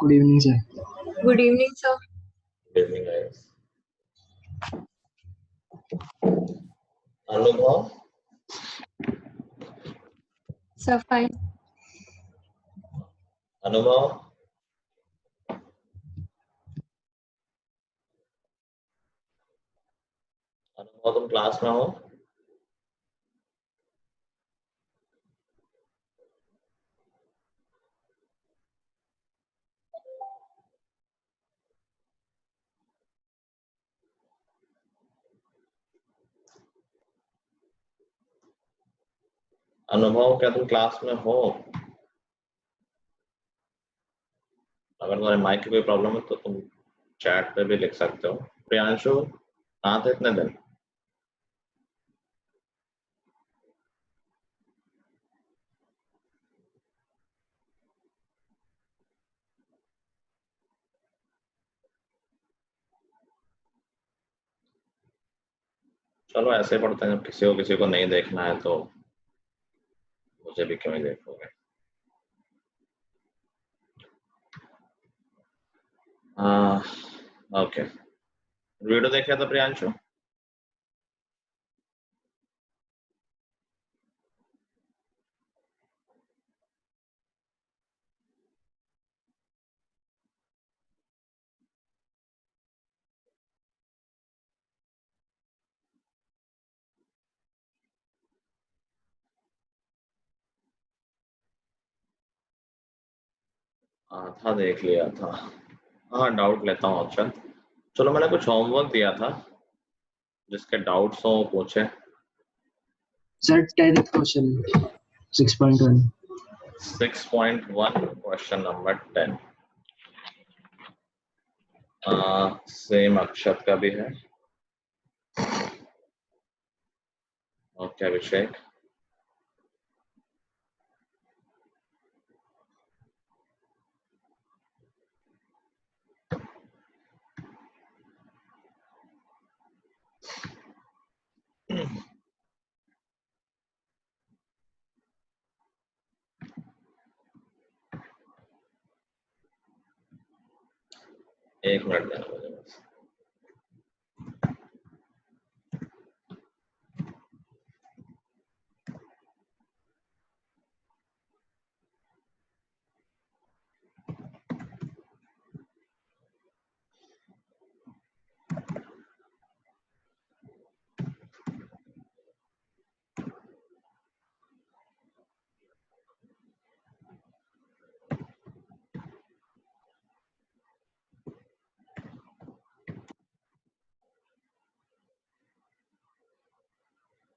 Good evening sir. Good evening sir. Good evening, guys. अनुभव sir fine. अनुभव अनुभव तुम क्लास में हो? अनुभव क्या तुम क्लास में हो? अगर तुम्हारे माइक की कोई प्रॉब्लम है तो तुम चैट पे भी लिख सकते हो। प्रियांशु कहाँ थे इतने दिन? चलो ऐसे ही पढ़ते हैं, जब किसी को नहीं देखना है तो मुझे भी क्यों ही देखोगे। ओके, वीडियो देखा था प्रियांशु? आधा देख लिया था। हाँ, डाउट लेता हूँ ऑप्शन। चलो, मैंने कुछ होमवर्क दिया था, जिसके डाउट्स हो पूछे। Sir 10th question 6.1 6.1 question number 10 same Akshat का भी है। ओके अभिषेक, एक मिनट देना मुझे बस।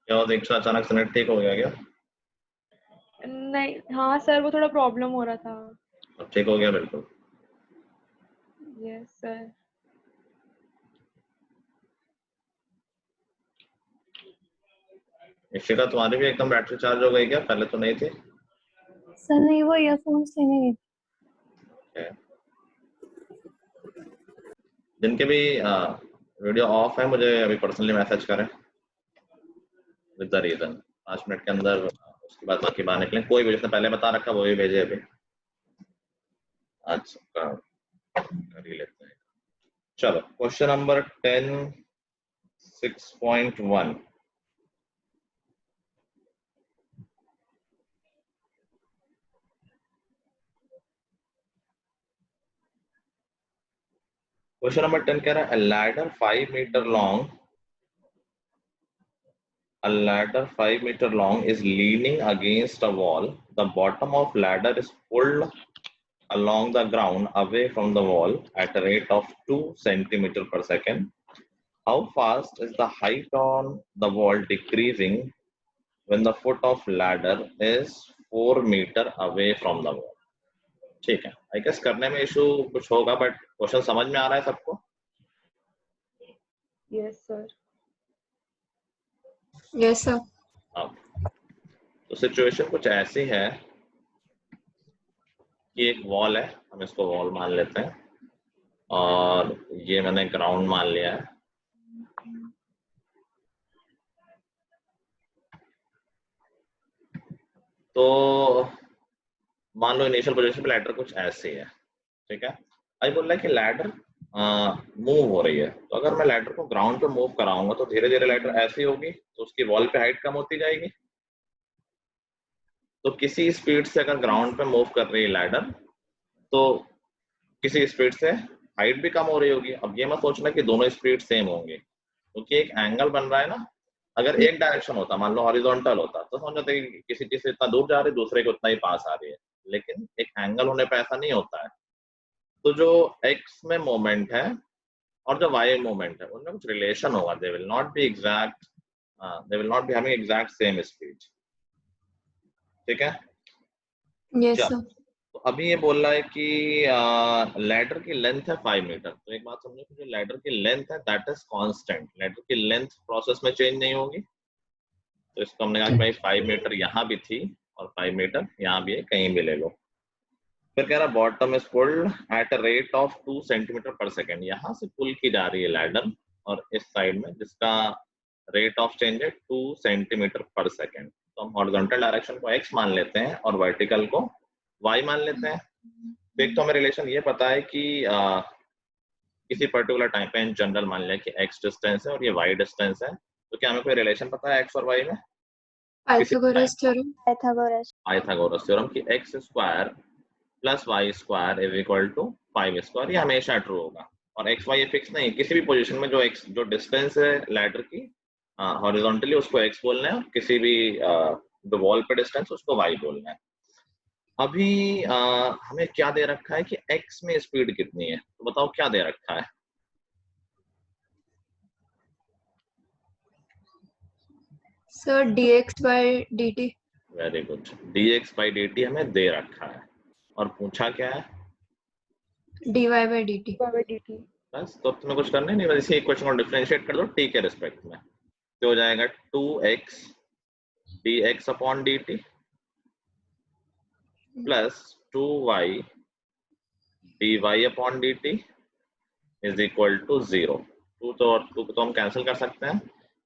क्या हुआ दीक्षा, अचानक से नेट ठीक हो गया क्या? नहीं, हाँ सर, वो थोड़ा प्रॉब्लम हो रहा था। अब ठीक हो गया बिल्कुल? Yes sir. इशिका, तुम्हारी भी एकदम बैटरी चार्ज हो गई क्या? पहले तो नहीं थी। सर नहीं, वो ईयरफोन से नहीं। Okay. जिनके भी वीडियो ऑफ है, मुझे अभी पर्सनली मैसेज करें विद द रीजन। 5 मिनट के अंदर उसके बाद बाकी बाहर निकलें। कोई भी जिसने पहले बता रखा वो भी भेजे अभी। आज कर ही लेते हैं। चलो, क्वेश्चन नंबर 10 6.1। क्वेश्चन नंबर 10 कह रहा है a ladder 5 meter long is leaning against a wall. The bottom of ladder is pulled along the ground away from the wall at a rate of 2 centimeter per second. How fast is the height on the wall decreasing when the foot of ladder is 4 meter away from the wall? ठीक है, I guess करने में issue कुछ होगा, but question समझ में आ रहा है सबको? Yes sir. Yes sir. तो सिचुएशन कुछ ऐसी है कि एक वॉल है, हम इसको वॉल मान लेते हैं, और ये मैंने ग्राउंड मान लिया है। तो मान लो इनिशियल पोजीशन पे लैडर कुछ ऐसी है। ठीक है। अभी बोल रहा है कि लैडर मूव हो रही है, तो अगर मैं लैडर को ग्राउंड पे मूव कराऊंगा तो धीरे धीरे लैडर ऐसी होगी, तो उसकी वॉल पे हाइट कम होती जाएगी। तो किसी स्पीड से अगर ग्राउंड पे मूव कर रही है लैडर, तो किसी स्पीड से हाइट भी कम हो रही होगी। अब ये मत सोचना कि दोनों स्पीड सेम होंगे, क्योंकि एक एंगल बन रहा है ना। अगर एक डायरेक्शन होता, मान लो हॉरिजॉन्टल होता, तो समझ जाते कि किसी चीज से इतना दूर जा रही है, दूसरे को उतना ही पास आ रही है। लेकिन एक एंगल होने पे ऐसा नहीं होता है। तो जो एक्स में मोमेंट है और जो वाई मोमेंट है, उनमें कुछ रिलेशन होगा। They will not be exact, they will not be having exact same speed. ठीक है। Yes, चल, sir. तो अभी ये बोल रहा है कि लैडर की लेंथ है 5 मीटर। तो एक बात समझो कि जो लैडर की लेंथ है दैट इज कांस्टेंट। लैडर की लेंथ प्रोसेस में चेंज नहीं होगी। तो इसको हमने कहा कि भाई 5 मीटर यहाँ भी थी और 5 मीटर यहाँ भी है, कहीं भी ले लो। फिर कह रहा bottom is pulled at a rate of 2 centimetre पर सेकेंड। यहाँ से पुल की जा रही है लैडर, और इस साइड में जिसका रेट ऑफ चेंज है 2 सेंटीमीटर पर सेकेंड। तो हम हॉरिजॉन्टल डायरेक्शन को x मान लेते हैं और वर्टिकल को y मान लेते हैं। तो एक तो हमें रिलेशन ये पता है कि किसी पर्टिकुलर टाइम पे इन जनरल मान लिया कि x डिस्टेंस है और ये y डिस्टेंस है। तो क्या हमें कोई रिलेशन पता है x और y में? Pythagoras theorem. पाइथागोरस थ्योरम कि x square plus Y square is equal to 5 square. ये हमेशा ट्रू होगा। और एक्स वाई फिक्स नहीं, किसी भी पोजीशन में जो डिस्टेंस है लैडर की हॉरिजॉन्टली उसको x बोलना है, और किसी भी जो वॉल पे डिस्टेंस उसको y बोलना है। अभी हमें क्या दे रखा है कि x में स्पीड कितनी है, तो बताओ क्या दे रखा है? Sir, dx by dt. Very good, dx by dt हमें दे रखा है। और पूछा क्या है? dy by dt. dt। बस, तो अब तुम्हें कुछ करना ही नहीं, बस इसी इक्वेशन को डिफरेंशिएट कर दो t के रिस्पेक्ट में। तो हो जाएगा 2x dx upon dt plus 2y dy upon dt is equal to 0। Two तो और टू तो हम कैंसिल कर सकते हैं।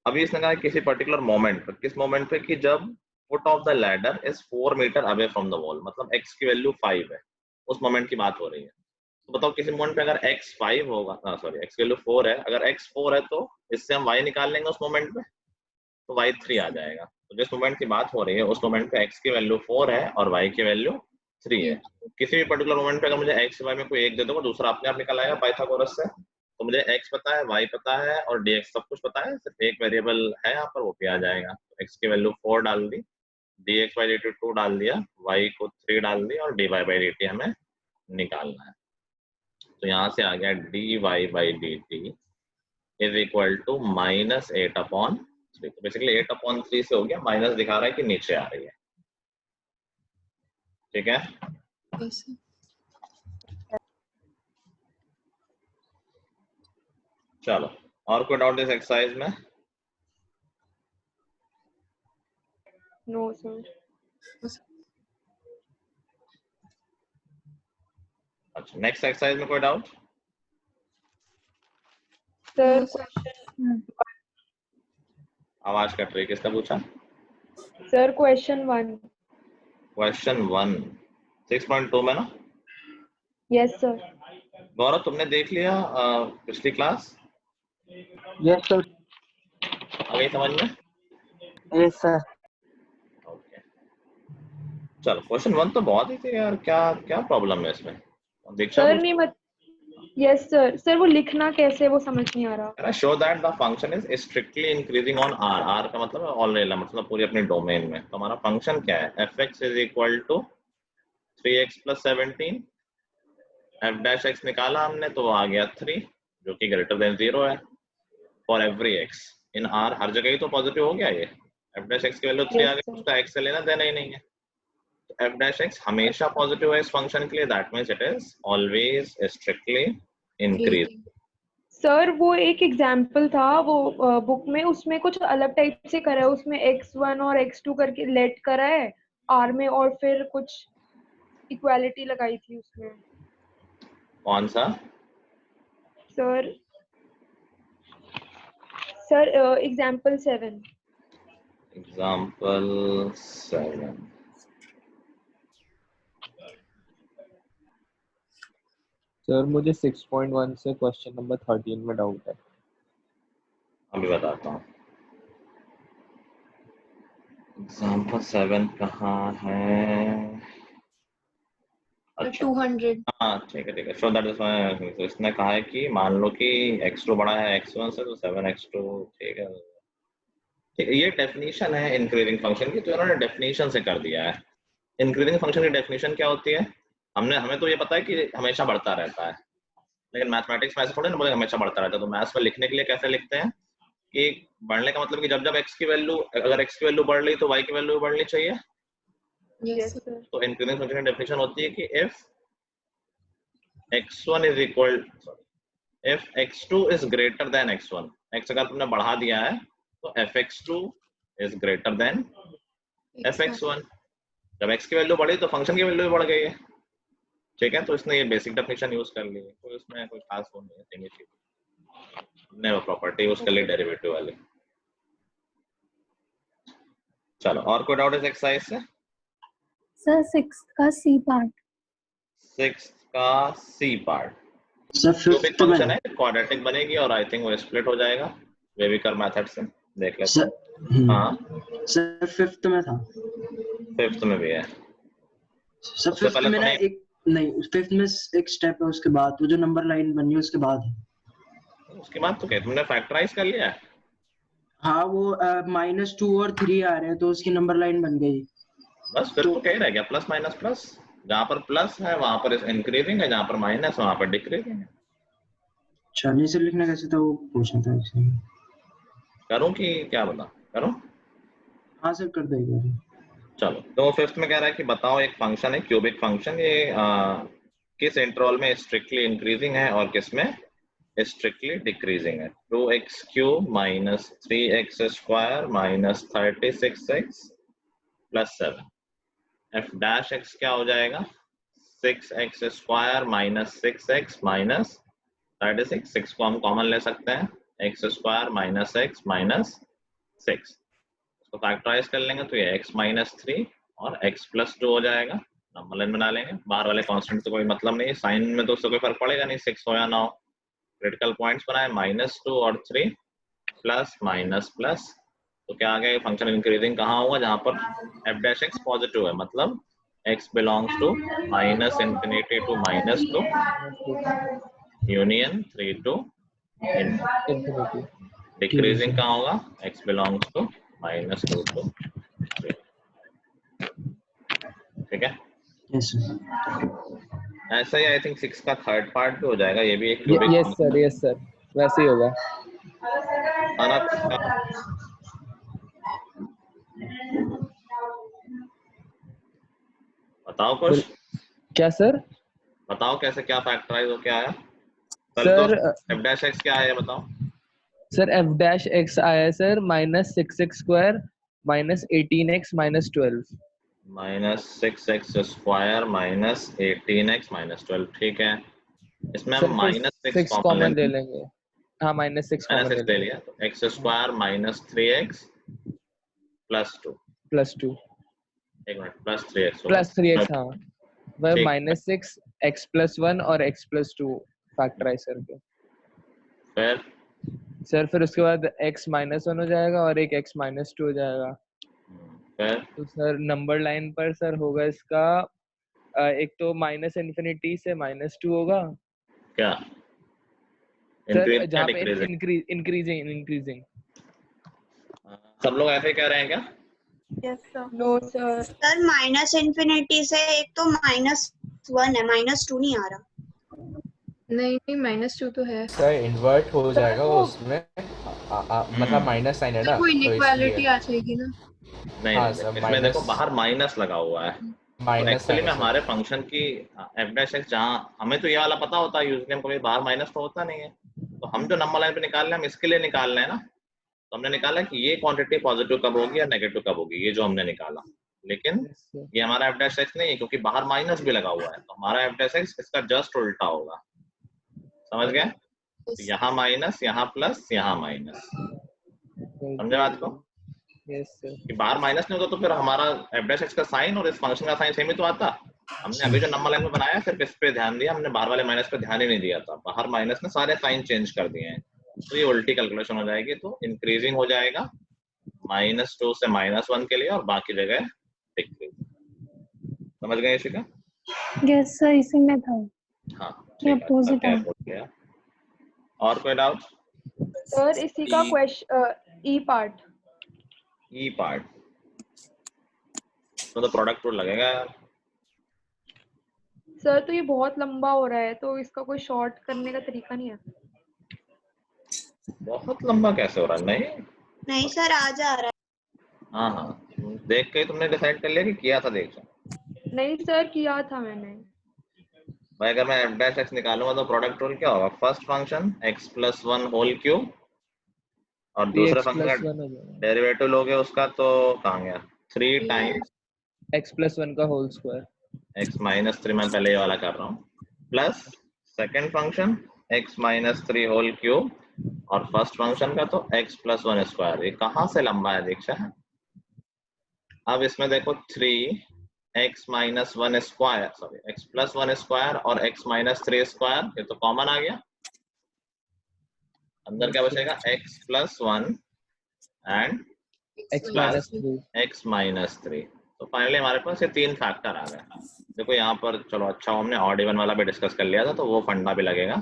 अभी इसने कहा किसी पर्टिकुलर मोमेंट पर, किस मोमेंट पे कि जब foot of the ladder is 4 metre away from the wall, मतलब x की वैल्यू 5 है, उस मोमेंट की बात हो रही है। तो बताओ किसी मोमेंट पे अगर x 5 होगा, सॉरी x की वैल्यू 4 है, अगर x 4 है तो इससे हम y निकाल लेंगे उस मोमेंट पे, तो y 3 आ जाएगा। तो जिस मोमेंट की बात हो रही है उस मोमेंट पे x की वैल्यू 4 है और y की वैल्यू 3 है। किसी भी पर्टिकुलर मोमेंट पे अगर मुझे x y में कोई एक दे दोगे, दूसरा अपने आप निकल आएगा पाइथागोरस से। तो मुझे x पता है, y पता है और dx सब कुछ पता है, सिर्फ एक वेरिएबल है यहाँ पर, वो भी आ जाएगा। तो x की वैल्यू 4 डाल दी, dx by dt 2 डाल दिया, y को 3 डाल दी, और dy by dt हमें निकालना है। तो यहाँ से आ गया dy by dt is equal to -8 upon 3। तो बेसिकली 8 अपॉन 3 से हो गया, माइनस दिखा रहा है कि नीचे आ रही है। ठीक है। Yes, sir. चलो, और कोई डाउट इस एक्सरसाइज में? No sir. अच्छा, नेक्स्ट एक्सरसाइज में कोई doubt? Sir No, sir. Question, आवाज कट रही, किसका पूछा? Sir question 1। क्वेश्चन 1 6.2 में ना? Yes sir. गौरव, तुमने देख लिया पिछली क्लास? Yes, sir. आ गई समझ में? Yes, sir. ओके, चलो क्वेश्चन 1 तो बहुत ही थे यार, क्या क्या प्रॉब्लम है इसमें? दीक्षा सर नहीं मत यस सर। सर वो लिखना कैसे, वो समझ नहीं आ रहा। Show that the function is strictly increasing on r। r का मतलब है ऑल रेला, मतलब पूरी अपनी डोमेन में। तो हमारा फंक्शन क्या है? fx is equal to 3x plus 17। f dash x निकाला हमने तो आ गया 3, जो कि ग्रेटर देन 0 है for every x in r। हर जगह ही तो पॉजिटिव हो गया ये। f डैश x की वैल्यू 3 आ यस गई, सर। उसका x से लेना देना ही नहीं है। तो f डैश x हमेशा पॉजिटिव है इस फंक्शन के लिए, that means it is always strictly increase. Great. Sir वो एक एग्जाम्पल था वो बुक में, उसमें कुछ अलग टाइप से करा है। उसमें x1 और x2 करके लेट करा है r में, और फिर कुछ इक्वालिटी लगाई थी उसमें। कौन सा? Sir sir example 7। Example 7 sir मुझे 6.1 से क्वेश्चन नंबर 13 में डाउट है। अभी बताता हूँ। एग्जाम्पल 7 कहाँ है? अच्छा 200। हाँ ठीक है ठीक है। सो दैट इज तो इसने कहा है कि मान लो कि x2 बड़ा है x1 से, तो 7x2 ठीक है ठीक है। ये डेफिनेशन है इंक्रीजिंग फंक्शन की, तो इन्होंने डेफिनेशन से कर दिया है। इंक्रीजिंग फंक्शन की डेफिनेशन क्या होती है? हमें तो ये पता है कि हमेशा बढ़ता रहता है, लेकिन मैथमेटिक्स में ऐसे थोड़ी ना बोले हमेशा बढ़ता रहता है। तो मैथ्स में लिखने के लिए कैसे लिखते हैं कि बढ़ने का मतलब कि जब जब x की वैल्यू, अगर x की वैल्यू बढ़ रही तो y की वैल्यू भी बढ़नी चाहिए। Yes Yes, sir. sir. तो इंक्रीजिंग फंक्शन की डेफिनेशन होती है कि x1 is equal, if x2 is greater than x1, x अगर तुमने बढ़ा दिया है तो fx2 is greater than fx1। जब x की वैल्यू बढ़ी तो फंक्शन की वैल्यू भी बढ़ गई है, ठीक है। तो इसने ये बेसिक डेफिनेशन यूज कर ली है, कोई उसमें कोई खास वो नहीं है, सेम ही चीज ने वो प्रॉपर्टी यूज कर ली डेरिवेटिव वाली। चलो और कोई डाउट है एक्सरसाइज से? सर 6 का सी पार्ट। 6 का सी पार्ट सर जो भी फिफ्थ में फंक्शन है क्वाड्रेटिक बनेगी और आई थिंक वो स्प्लिट हो जाएगा वेविकर मेथड से, देख लेते सर हैं। हाँ सर फिफ्थ में था। फिफ्थ में भी है। सर उससे फिफ्थ पहले में तो ना नहीं, एक नहीं, फिफ्थ में एक स्टेप है, उसके बाद वो जो नंबर लाइन बनी है उसके बाद है। उसके बाद तो क्या तुमने फैक्टराइज कर लिया है? हाँ वो -2 और 3 आ रहे हैं तो उसकी नंबर लाइन बन गई। बस फिर तो क्या रह गया, प्लस माइनस प्लस। जहाँ पर प्लस है वहां पर इंक्रीजिंग है, जहाँ पर माइनस वहां पर डिक्रीजिंग है। अच्छा नीचे लिखना कैसे था वो पूछना था इससे। करूँ कि क्या बता करूँ? हाँ सर कर देगा। चलो तो फिफ्थ में कह रहा है कि बताओ एक फंक्शन है क्यूबिक फंक्शन, ये किस इंटरवल में स्ट्रिक्टली इंक्रीजिंग है और किस में स्ट्रिक्टली डिक्रीजिंग है। 2x cube minus 3x square minus 36x plus 7। F dash x क्या हो जाएगा? 6x square minus 6x minus 36। 6 को हम कॉमन ले सकते हैं, x square minus x minus 6 तो फैक्टराइज कर लेंगे तो ये x माइनस 3 और x प्लस 2 हो जाएगा। नंबर लाइन बना लेंगे, बाहर वाले कांस्टेंट से कोई मतलब नहीं, साइन में तो उससे कोई फर्क पड़ेगा नहीं, 6 हो या ना हो। क्रिटिकल पॉइंट्स बनाए -2 और 3 प्लस माइनस प्लस, तो क्या आ गया फंक्शन इंक्रीजिंग कहाँ होगा? जहाँ पर f डैश x पॉजिटिव है, मतलब x belongs to -infinity to -2 union 3 to infinity. Infinity. Decreasing कहाँ होगा? x belongs to -2 to 3। ठीक है, यस सर। ऐसा ही आई थिंक 6 का थर्ड पार्ट भी हो जाएगा, ये भी एक क्यूबिक यस सर वैसे ही होगा। बताओ कुछ, क्या सर? बताओ कैसे क्या फैक्टराइज हो क्या आया? सर f डैश x क्या है बताओ? सर f डैश x आया है sir -6x square minus 18x minus 12। -6x square minus 18x minus 12, ठीक है। इसमें सर हम फिर -6 कॉमन कॉमन ले लेंगे। हाँ -6 कॉमन ले ले लिया तो x square minus 3x plus 2, plus 2 एक minute, plus 3x plus 3x। हाँ वह ठीक। -6 x प्लस 1 और x प्लस 2 फैक्टराइज करके फिर सर फिर उसके बाद x -1 हो जाएगा और एक x -2 हो जाएगा। फिर तो सर नंबर लाइन पर सर होगा इसका एक तो -इन्फिनिटी से -2 होगा क्या सर, जहाँ पे डिक्रीजिंग? इंक्रीजिंग। सब लोग ऐसे कह रहे हैं क्या? Yes, sir. No, sir. Sir minus infinity से एक तो -1 है, -2 नहीं आ रहा। नहीं -2 तो है सर इन्वर्ट हो जाएगा वो उसमें मतलब माइनस साइन है ना, वो तो इनइक्वालिटी इसलिए आ जाएगी ना। नहीं हाँ नहीं, सर, इसमें देखो बाहर माइनस लगा हुआ है, तो माइनस एक्चुअली साइन में है हमारे सर। फंक्शन की f डैश x, जहाँ हमें तो ये वाला पता होता है यूजुअली, हम कभी बाहर माइनस तो होता नहीं है, तो हम जो नंबर लाइन पे निकाल रहे हैं हम इसके लिए निकाल रहे हैं ना। तो हमने निकाला कि ये क्वांटिटी पॉजिटिव कब होगी या नेगेटिव कब होगी, ये जो हमने निकाला। लेकिन ये हमारा f डैश x नहीं है क्योंकि बाहर माइनस भी लगा हुआ है, तो हमारा f डैश x इसका जस्ट उल्टा होगा। समझ गए? तो यहाँ माइनस, यहाँ प्लस, यहाँ माइनस। समझे बात को? Yes sir. कि बाहर माइनस नहीं होता तो फिर हमारा f डैश x का साइन और इस फंक्शन का साइन सेम ही तो आता। हमने अभी जो नंबर लाइन में बनाया सिर्फ इस पे ध्यान दिया, हमने बाहर वाले माइनस पे ध्यान ही नहीं दिया था। बाहर माइनस ने सारे साइन चेंज कर दिए हैं, तो ये उल्टी कैलकुलेशन हो जाएगी। तो इंक्रीजिंग हो जाएगा -2 से -1 के लिए और बाकी जगह डिक्रीजिंग। समझ गए इशिका? यस सर, इसी में था हाँ कि ठीक है, अपोजिट क्या है। बोल गया? और कोई डाउट? सर इसी का क्वेश्चन ई पार्ट। ई पार्ट तो प्रोडक्ट रूल लगेगा यार। सर तो ये बहुत लंबा हो रहा है, तो इसका कोई शॉर्ट करने का तरीका नहीं है? बहुत लंबा कैसे हो रहा है? नहीं नहीं सर, आ जा रहा है। हाँ हाँ, देख के तुमने डिसाइड कर लिया कि किया था? देख नहीं सर, किया था मैंने। भाई, अगर मैं f डैश x निकालूंगा तो प्रोडक्ट रूल क्या होगा? First function x plus 1 whole cube और दूसरे 3x फंक्शन प्लस का 1 हो जाएगा, डेरिवेटिव लोगे उसका तो कहाँ गया? 3 टाइम्स x प्लस 1 का होल स्क्वायर, x माइनस 3, मैं पहले ये वाला कर रहा हूँ, plus second function x minus 3 whole cube और फर्स्ट फंक्शन का तो x प्लस 1 स्क्वायर। ये कहाँ से लंबा है दीक्षा? अब इसमें देखो 3x minus 1 square, sorry x plus 1 square और x माइनस 3 स्क्वायर, ये तो कॉमन आ गया। अंदर क्या बचेगा? x plus 1 and x minus 3। x minus 3। तो फाइनली हमारे पास ये 3 फैक्टर आ गए। देखो यहाँ पर, चलो अच्छा हमने ऑड इवन वाला भी डिस्कस कर लिया था, तो वो फंडा भी लगेगा।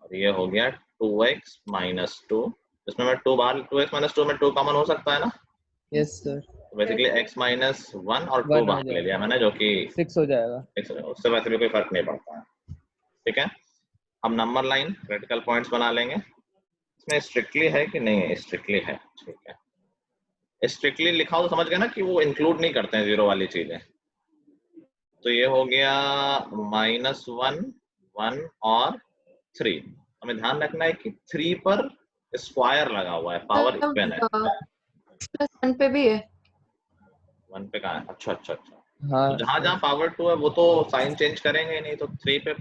और ये हो गया 2x माइनस 2, इसमें मैं 2 बाहर, 2x माइनस 2 में 2 कॉमन हो सकता है ना? यस सर, तो बेसिकली x माइनस 1 और 2 1 हो बाहर ले लिया जाएगा, मैंने, जो कि 6 हो जाएगा। उससे वैसे भी कोई फर्क नहीं पड़ता है। ठीक है, अब नंबर लाइन क्रिटिकल पॉइंट्स बना लेंगे। इसमें स्ट्रिक्टली है कि नहीं है? स्ट्रिक्टली है। ठीक है, स्ट्रिक्टली लिखा हो तो समझ गए ना कि वो इंक्लूड नहीं करते हैं जीरो वाली चीजें। तो ये हो गया -1, 1 और 3। हमें ध्यान रखना है कि 3 पर स्क्वायर लगा हुआ है, पावर इवन है। +1 पे भी है। 1 पे कहाँ है? अच्छा अच्छा अच्छा, हाँ तो जहां जहां पावर 2 है वो तो साइन चेंज करेंगे ही नहीं। तो 3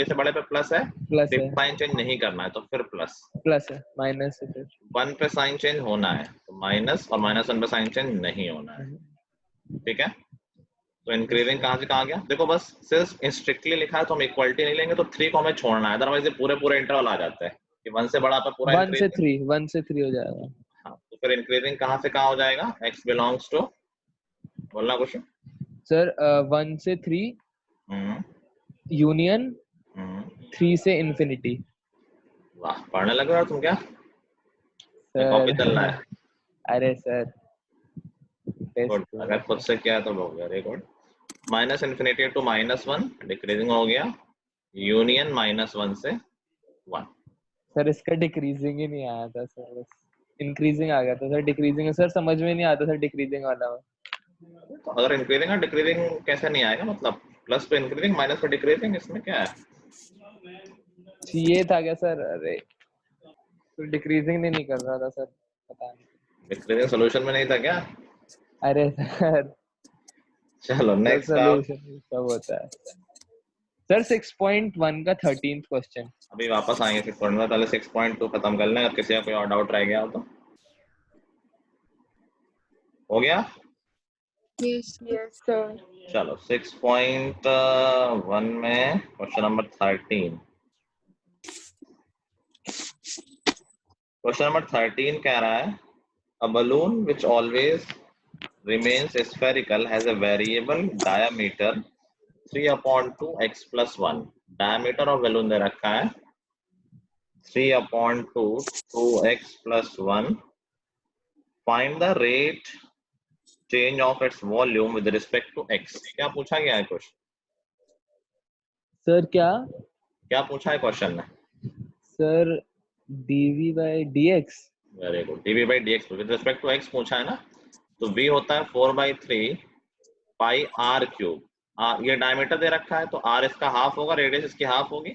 से बड़े पे प्लस है, प्लस 3 है, पे साइन चेंज नहीं करना है तो फिर प्लस। प्लस है, माइनस है फिर। 1 पे साइन चेंज होना है तो माइनस, और -1 पे साइन चेंज नहीं होना है। ठीक है, तो इंक्रीजिंग कहाँ से कहाँ गया? देखो बस सिर्फ स्ट्रिक्टली लिखा है तो हम इक्वलिटी नहीं लेंगे, तो 3 को हमें छोड़ना है, अदरवाइज ये पूरे इंटरवल आ जाते हैं कि 1 से बड़ा पे पूरा 1 से इंक्रीजिंग। 3, 1 से 3 हो जाएगा। हाँ, तो फिर इंक्रीजिंग कहाँ से कहाँ हो जाएगा? x बिलोंग्स टू, बोलना कुछ। सर 1 से 3 हम्म यूनियन हम्म 3 से इन्फिनिटी। वाह, पढ़ने लग रहे हो तुम क्या? कॉपी चल रहा है? अरे सर गुड, अगर खुद से किया है तो वेरी गुड। -∞ टू -1 डिक्रीजिंग हो गया, यूनियन -1 से 1। सर इसका डिक्रीजिंग ही नहीं आया था सर, बस इंक्रीजिंग आ गया था सर। डिक्रीजिंग सर समझ में नहीं आता सर, डिक्रीजिंग वाला। तो अगर इंक्रीजिंग और डिक्रीजिंग कैसे नहीं आएगा? मतलब प्लस पे इंक्रीजिंग माइनस पे डिक्रीजिंग, इसमें क्या है? ये था क्या सर? अरे तो डिक्रीजिंग नहीं कर रहा था सर, पता नहीं। डिक्रीजिंग सॉल्यूशन में नहीं था क्या? अरे सर चलो नेक्स्ट आप। सॉल्यूशन सब होता है सर। 6.1 का 13th क्वेश्चन। अभी वापस आएंगे 6.1, पहले 6.2 खत्म कर लें। अगर किसी का कोई और डाउट रह गया हो तो। हो गया? Yes yes sir. चलो 6.1 में क्वेश्चन नंबर 13। क्वेश्चन नंबर 13 कह रहा है, a balloon which always remains spherical has a variable diameter 3/2 x plus 1। diameter of balloon दे रखा है 3/2 2x plus 1। find the rate change of its volume with respect to x। क्या पूछा गया है question? Sir क्या पूछा है क्वेश्चन में? Sir dv by dx। Very good, dv by dx with respect to x पूछा है ना। तो v होता है 4/3 पाई r क्यूब। ये डायमीटर दे रखा है तो r इसका हाफ होगा, रेडियस इसकी हाफ होगी।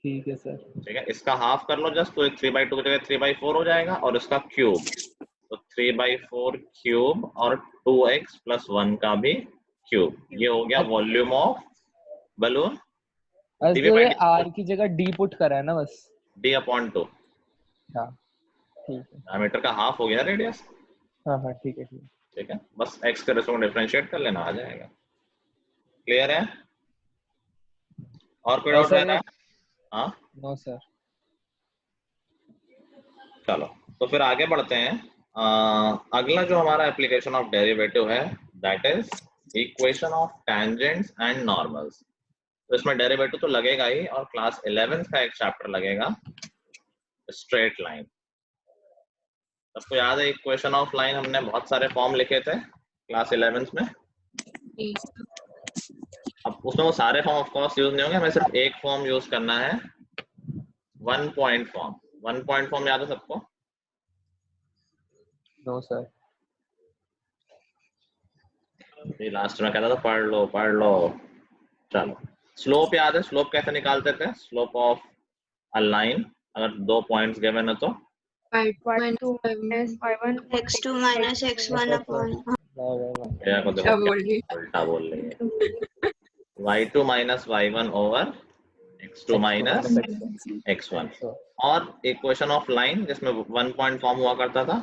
ठीक है सर। ठीक है, इसका हाफ कर लो जस्ट, तो 3/2 की जगह 3/4 हो जाएगा, और इसका क्यूब तो 3/4 क्यूब और 2x plus 1 का भी क्यूब। ये हो गया वॉल्यूम ऑफ बलून। तो ये r की जगह d पुट करा है ना बस। d/2। हाँ ठीक है। डायमीटर का हाफ हो गया रेडियस। हाँ हाँ ठीक है ठीक है। ठीक है, बस x के रेस्पेक्ट में डिफरेंशिएट कर लेना, आ जाएगा। क्लियर है? और कोई डाउट सर, है? हाँ नो सर। चलो तो फिर आगे बढ़ते हैं। अगला जो हमारा एप्लीकेशन ऑफ डेरिवेटिव है that is equation of tangents and normals. तो इसमें डेरिवेटिव तो लगेगा ही, और क्लास 11 का एक चैप्टर लगेगा स्ट्रेट लाइन। सबको याद है इक्वेशन ऑफ लाइन, हमने बहुत सारे फॉर्म लिखे थे क्लास 11 में। अब उसमें वो सारे फॉर्म ऑफ कोर्स यूज नहीं होंगे, हमें सिर्फ एक फॉर्म यूज करना है, 1 पॉइंट फॉर्म। 1 पॉइंट फॉर्म याद है सबको? No sir. लास्ट में कहता था पढ़ लो। चलो, स्लोप याद है? स्लोप कैसे निकालते थे? स्लोप ऑफ अ लाइन, अगर 2 पॉइंट्स गिवन है तो y2 minus y1 x2 minus x1 upon भैया को देखो उल्टा बोल रही है। y2 minus y1 over x2 minus x1। और इक्वेशन ऑफ लाइन जिसमें 1 पॉइंट फॉर्म हुआ करता था,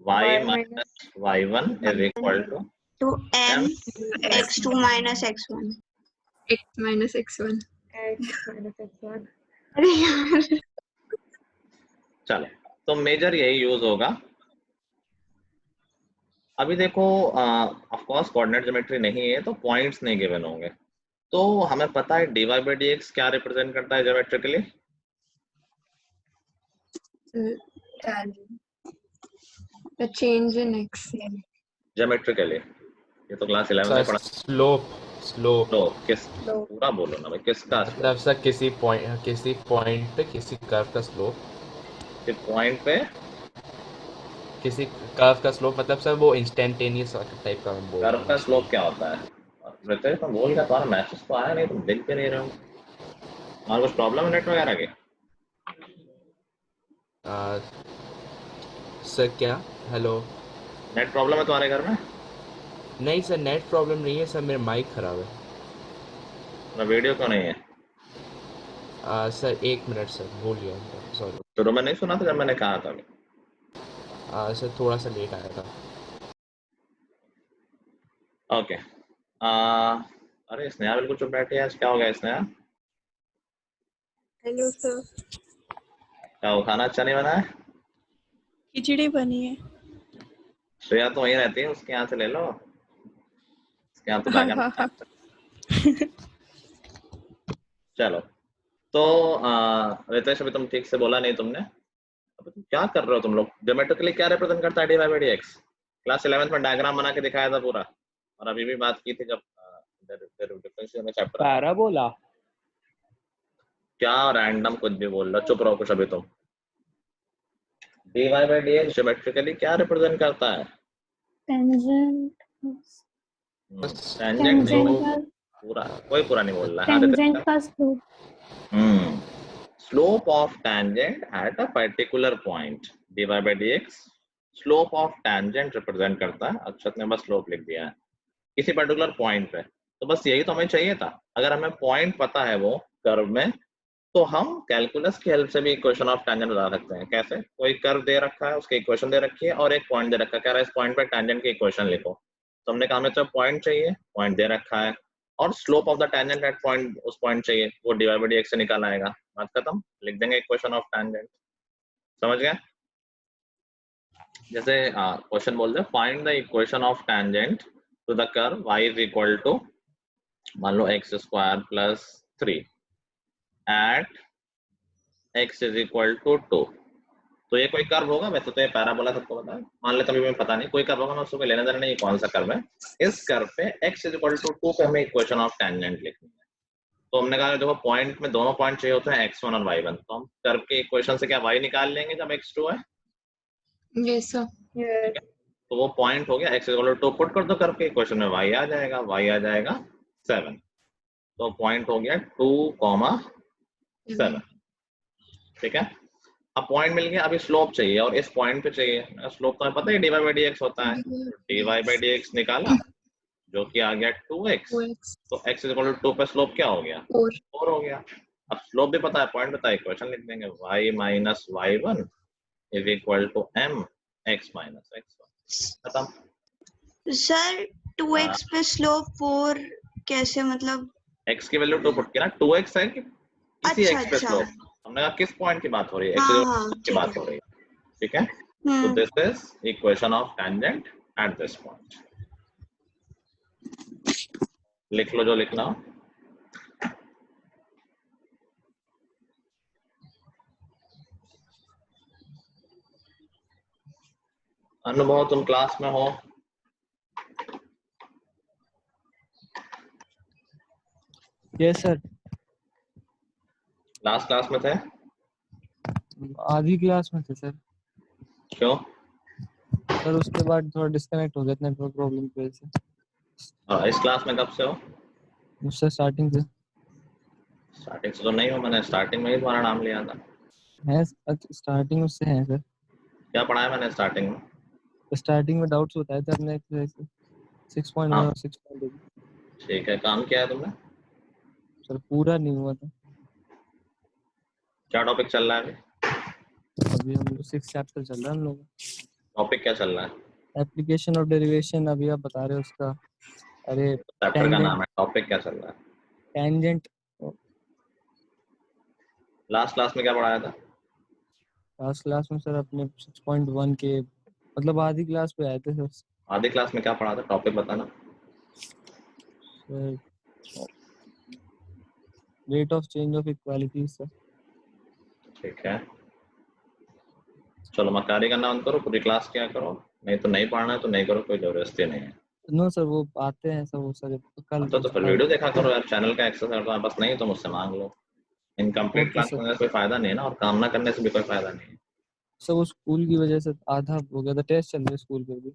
y minus y1 is equal to m x2 minus x1 x minus x1 x minus x1। अरे यार चलो, तो मेजर यही यूज होगा। अभी देखो ऑफ कोर्स कोऑर्डिनेट ज्योमेट्री नहीं है तो पॉइंट्स नहीं गिवन होंगे, तो हमें पता है dy by dx क्या रिप्रेजेंट करता है geometrically? the change in x geometrically ये तो क्लास 11 में पढ़ा। स्लोप किस पूरा बोलो ना भाई, किसका मतलब सर किसी पॉइंट पे किसी कर्व का स्लोप, पॉइंट पे किसी कर्व का स्लोप, मतलब सर वो इंस्टेंटेनियस टाइप का मैं बोल रहा कर्व का स्लोप क्या होता है? रितेश तुम बोल क्या, तुम्हारा मैसेज तो आया नहीं, तुम देख भी नहीं रहे हो। तुम्हारा कुछ प्रॉब्लम है नेट वगैरह की? सर क्या? हेलो, नेट प्रॉब्लम है तुम्हारे घर में? नहीं सर नेट प्रॉब्लम नहीं है सर, मेरा माइक खराब है। ना वीडियो क्यों नहीं है? सर 1 मिनट सर, भूल गया सॉरी। शुरू में नहीं सुना था जब मैंने कहा था? सर थोड़ा सा लेट आया था। ओके। अरे स्नेहा बिल्कुल चुप बैठी है, क्या हो गया स्नेहा? Hello sir. क्या वो खाना अच्छा नहीं बना है? खिचड़ी बनी है। श्रेया तो वहीं रहती है, उसके यहाँ से ले लो, उसके यहाँ तो बैगन। चलो तो रितेश अभी तुम ठीक से बोला नहीं तुमने, अभी तुम क्या कर रहे हो तुम लोग? ज्योमेट्रिकली क्या रिप्रेजेंट करता है dy by dx? क्लास 11 में डायग्राम बना के दिखाया था पूरा, और अभी भी बात की थी जब डिफरेंशियल में चैप्टर। पैराबोला। क्या रैंडम कुछ भी बोल रहा, चुप रहो कुछ अभी तुम। dy by dx ज्योमेट्रिकली क्या रिप्रेजेंट करता है? टेंजेंट टेंजेंट पूरा, कोई पूरा नहीं बोल रहा है। टेंजेंट का slope. Slope of tangent at a particular point, dy by dx slope of tangent represent करता है। अक्षत ने बस स्लोप लिख दिया है किसी पर्टिकुलर पॉइंट पे, तो बस यही तो हमें चाहिए था। अगर हमें पॉइंट पता है वो कर्व में, तो हम कैलकुलस की हेल्प से भी इक्वेशन ऑफ टेंजेंट बता सकते हैं। कैसे? कोई कर्व दे रखा है, उसकी इक्वेशन दे रखी है, और एक पॉइंट दे रखा है, कह रहा है इस पॉइंट पे टेंजेंट की इक्वेशन लिखो। तो हमने कहा हमें तो पॉइंट चाहिए, पॉइंट दे रखा है, और slope of the tangent at point उस पॉइंट चाहिए, वो dy by dx से निकाल आएगा। बात खत्म, लिख देंगे इक्वेशन ऑफ टेंजेंट। समझ गए? जैसे क्वेश्चन बोल दे find the equation of tangent to the curve y is equal to, मान लो x² plus 3 at x is equal to 2। तो ये कोई कर्व होगा, वैसे तो ये पैराबोला सबको पता है, मान लेते हैं पता नहीं, कोई कर्व होगा, मैं उसको लेने देना नहीं कौन सा कर्व है। इस कर्व पे x इज इक्वल टू 2 पे हमें इक्वेशन ऑफ टेंजेंट लिखनी है। तो हमने कहा देखो पॉइंट में दोनों पॉइंट चाहिए होते हैं x1 और y1, तो हम कर्व के इक्वेशन से क्या y निकाल लेंगे जब x2 है। yes sir तो वो पॉइंट हो गया, x इक्वल टू 2 पुट कर दो कर्व के इक्वेशन में, y आ जाएगा, y आ जाएगा 7। तो पॉइंट हो गया 2,7। ठीक है, अब पॉइंट मिल गया, अभी स्लोप चाहिए और इस पॉइंट पे चाहिए। स्लोप तो हमें पता है dy by dx होता है, dy by dx निकाला जो कि आ गया 2x। तो x इक्वल टू 2 पे स्लोप क्या हो गया? 4 हो गया। अब स्लोप भी पता है, पॉइंट पता है, इक्वेशन लिख देंगे y माइनस y1 is equal to m x minus x1। खत्म। सर 2x पे स्लोप 4 कैसे, मतलब x की वैल्यू 2 पुट किया ना, 2x है कि इसी अच्छा x पे अच्छा स्लोप, हमने कहा किस पॉइंट की बात हो रही है, हाँ x हाँ की ठीक बात है। हो रही है, ठीक है। तो this is equation of tangent at this point. लिख लो जो लिखना हो। अनुभव तुम क्लास में हो? Yes sir. लास्ट क्लास में थे? आधी क्लास में थे सर। क्यों? सर उसके बाद थोड़ा डिस्कनेक्ट हो गया नेटवर्क प्रॉब्लम की वजह से। इस क्लास में कब से हो? मुझसे स्टार्टिंग से। स्टार्टिंग से तो नहीं हो, मैंने स्टार्टिंग में ही तुम्हारा नाम लिया था। है स्टार्टिंग उससे है सर। क्या पढ़ाया मैंने स्टार्टिंग में? स्टार्टिंग में डाउट्स बताए थे अपने एक्सरसाइज से 6.1 हाँ और 6.2। ठीक है, काम किया है तुमने? सर पूरा नहीं हुआ था। क्या टॉपिक चल रहा है अभी हम लोग 6 चैप्टर चल रहा है हम लोग। टॉपिक क्या चल रहा है? एप्लीकेशन ऑफ डेरिवेशन अभी आप बता रहे हो उसका। अरे चैप्टर का नाम है, टॉपिक क्या चल रहा है? टेंजेंट। लास्ट क्लास में क्या पढ़ाया था? लास्ट क्लास में सर अपने 6.1 के मतलब आधी क्लास पे आए थे सर। आधी क्लास में क्या पढ़ा था, टॉपिक बताना। Rate of change of equality sir. ठीक है, चलो मक्कारी करना बंद करो, पूरी क्लास क्या करो, नहीं तो नहीं पढ़ना है तो नहीं करो, कोई जबरदस्ती नहीं है। नो सर वो आते हैं सब वो सर कल तो फिर वीडियो देखा करो यार, चैनल का एक्सेस है तुम्हारे पास, नहीं तो मुझसे मांग लो। इनकम्प्लीट क्लास में कोई फायदा नहीं है ना, और काम ना करने से भी कोई फायदा नहीं है। सर वो स्कूल की वजह से आधा हो गया था, टेस्ट चल रहे स्कूल पर भी।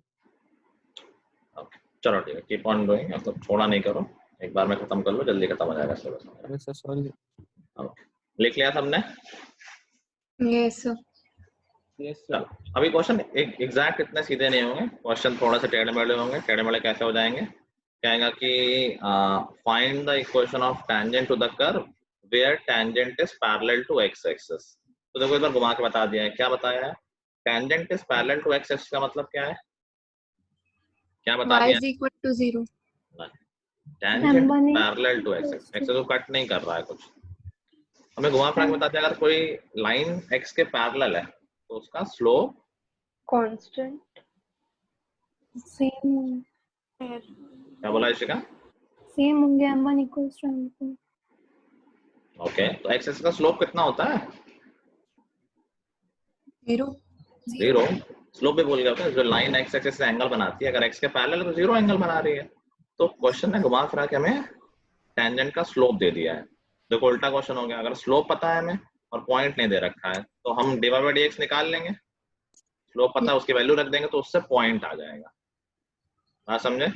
ओके चलो ठीक है, कीप ऑन डूइंग, मतलब छोड़ा नहीं करो, एक बार में खत्म कर लो, जल्दी खत्म हो जाएगा सिलेबस। अरे सर सॉरी। लिख लिया सबने? Yes sir. चलो अभी क्वेश्चन एग्जैक्ट इतने सीधे नहीं होंगे, क्वेश्चन थोड़ा सा टेढ़े मेढ़े होंगे। टेढ़े मेढ़े कैसे हो जाएंगे? कहेगा कि find the equation of tangent to the curve where tangent is parallel to x axis. तो देखो एक बार घुमा के बता दिया है, क्या बताया है? Tangent is parallel to x axis का मतलब क्या है? क्या बता y दिया? is equal to 0. Tangent parallel to x axis, axis को कट नहीं कर रहा है कुछ। हमें घुमा फिरा के बता दिया अगर कोई लाइन एक्स के पैरेलल है तो उसका स्लोप कांस्टेंट सेम क्या बोला इशिका? सेम होंगे m1 equals to m2। Okay तो एक्स एक्सिस का स्लोप कितना होता है? 0। स्लोप भी भूल गया था, जो लाइन एक्स एक्सिस से एंगल बनाती है अगर एक्स के पैरेलल है तो 0 एंगल बना रही है। तो क्वेश्चन ने घुमा फिरा के हमें टेंजेंट का स्लोप दे दिया है। देखो उल्टा क्वेश्चन हो गया, अगर स्लोप पता है हमें और पॉइंट नहीं दे रखा है तो हम dy by dx निकाल लेंगे, स्लोप पता है उसकी वैल्यू रख देंगे तो उससे पॉइंट आ जाएगा। बात समझे?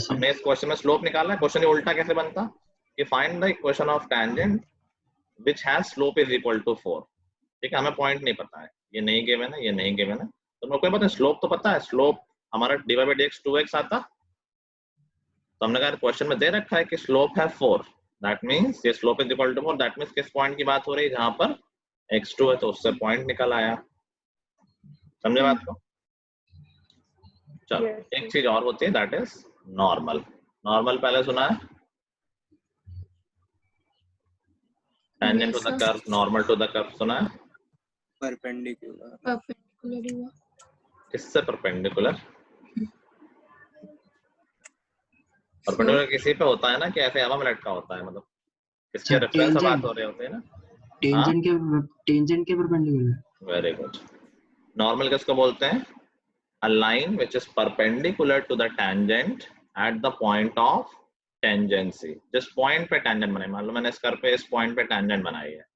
हमने इस क्वेश्चन में स्लोप निकाला है, क्वेश्चन उल्टा कैसे बनता कि find the equation of tangent which has slope is equal to 4। ठीक है, हमें पॉइंट नहीं पता है, ये नहीं गिवन है, ये नहीं गिवन है, तो हमें कोई पता है स्लोप तो पता है, स्लोप हमारा dy by dx 2x आता, तो हमने कहा क्वेश्चन में दे रखा है कि स्लोप है 4, दैट मींस ये slope is equal to 4, that means किस पॉइंट की बात हो रही है? जहां पर x2 है तो उससे पॉइंट निकल आया। समझे बात को? चलो एक चीज और होती है दैट इज नॉर्मल। नॉर्मल पहले सुना है? Tangent to the curve, normal to the curve सुना है? परपेंडिकुलर हुआ। किससे परपेंडिकुलर? परपेंडिकुलर किसी पे होता है ना कि ऐसे हवा में लटका होता है, मतलब किसके रेफरेंस से बात हो रही होती है ना? टेंजेंट के परपेंडिकुलर। Very good. नॉर्मल किसको बोलते हैं? A line which is perpendicular to the tangent at the point of tangency। जिस पॉइंट पे टेंजेंट बनाई, मान लो मैंने इस कर्व पे इस पॉइंट पे टेंजेंट बनाई है,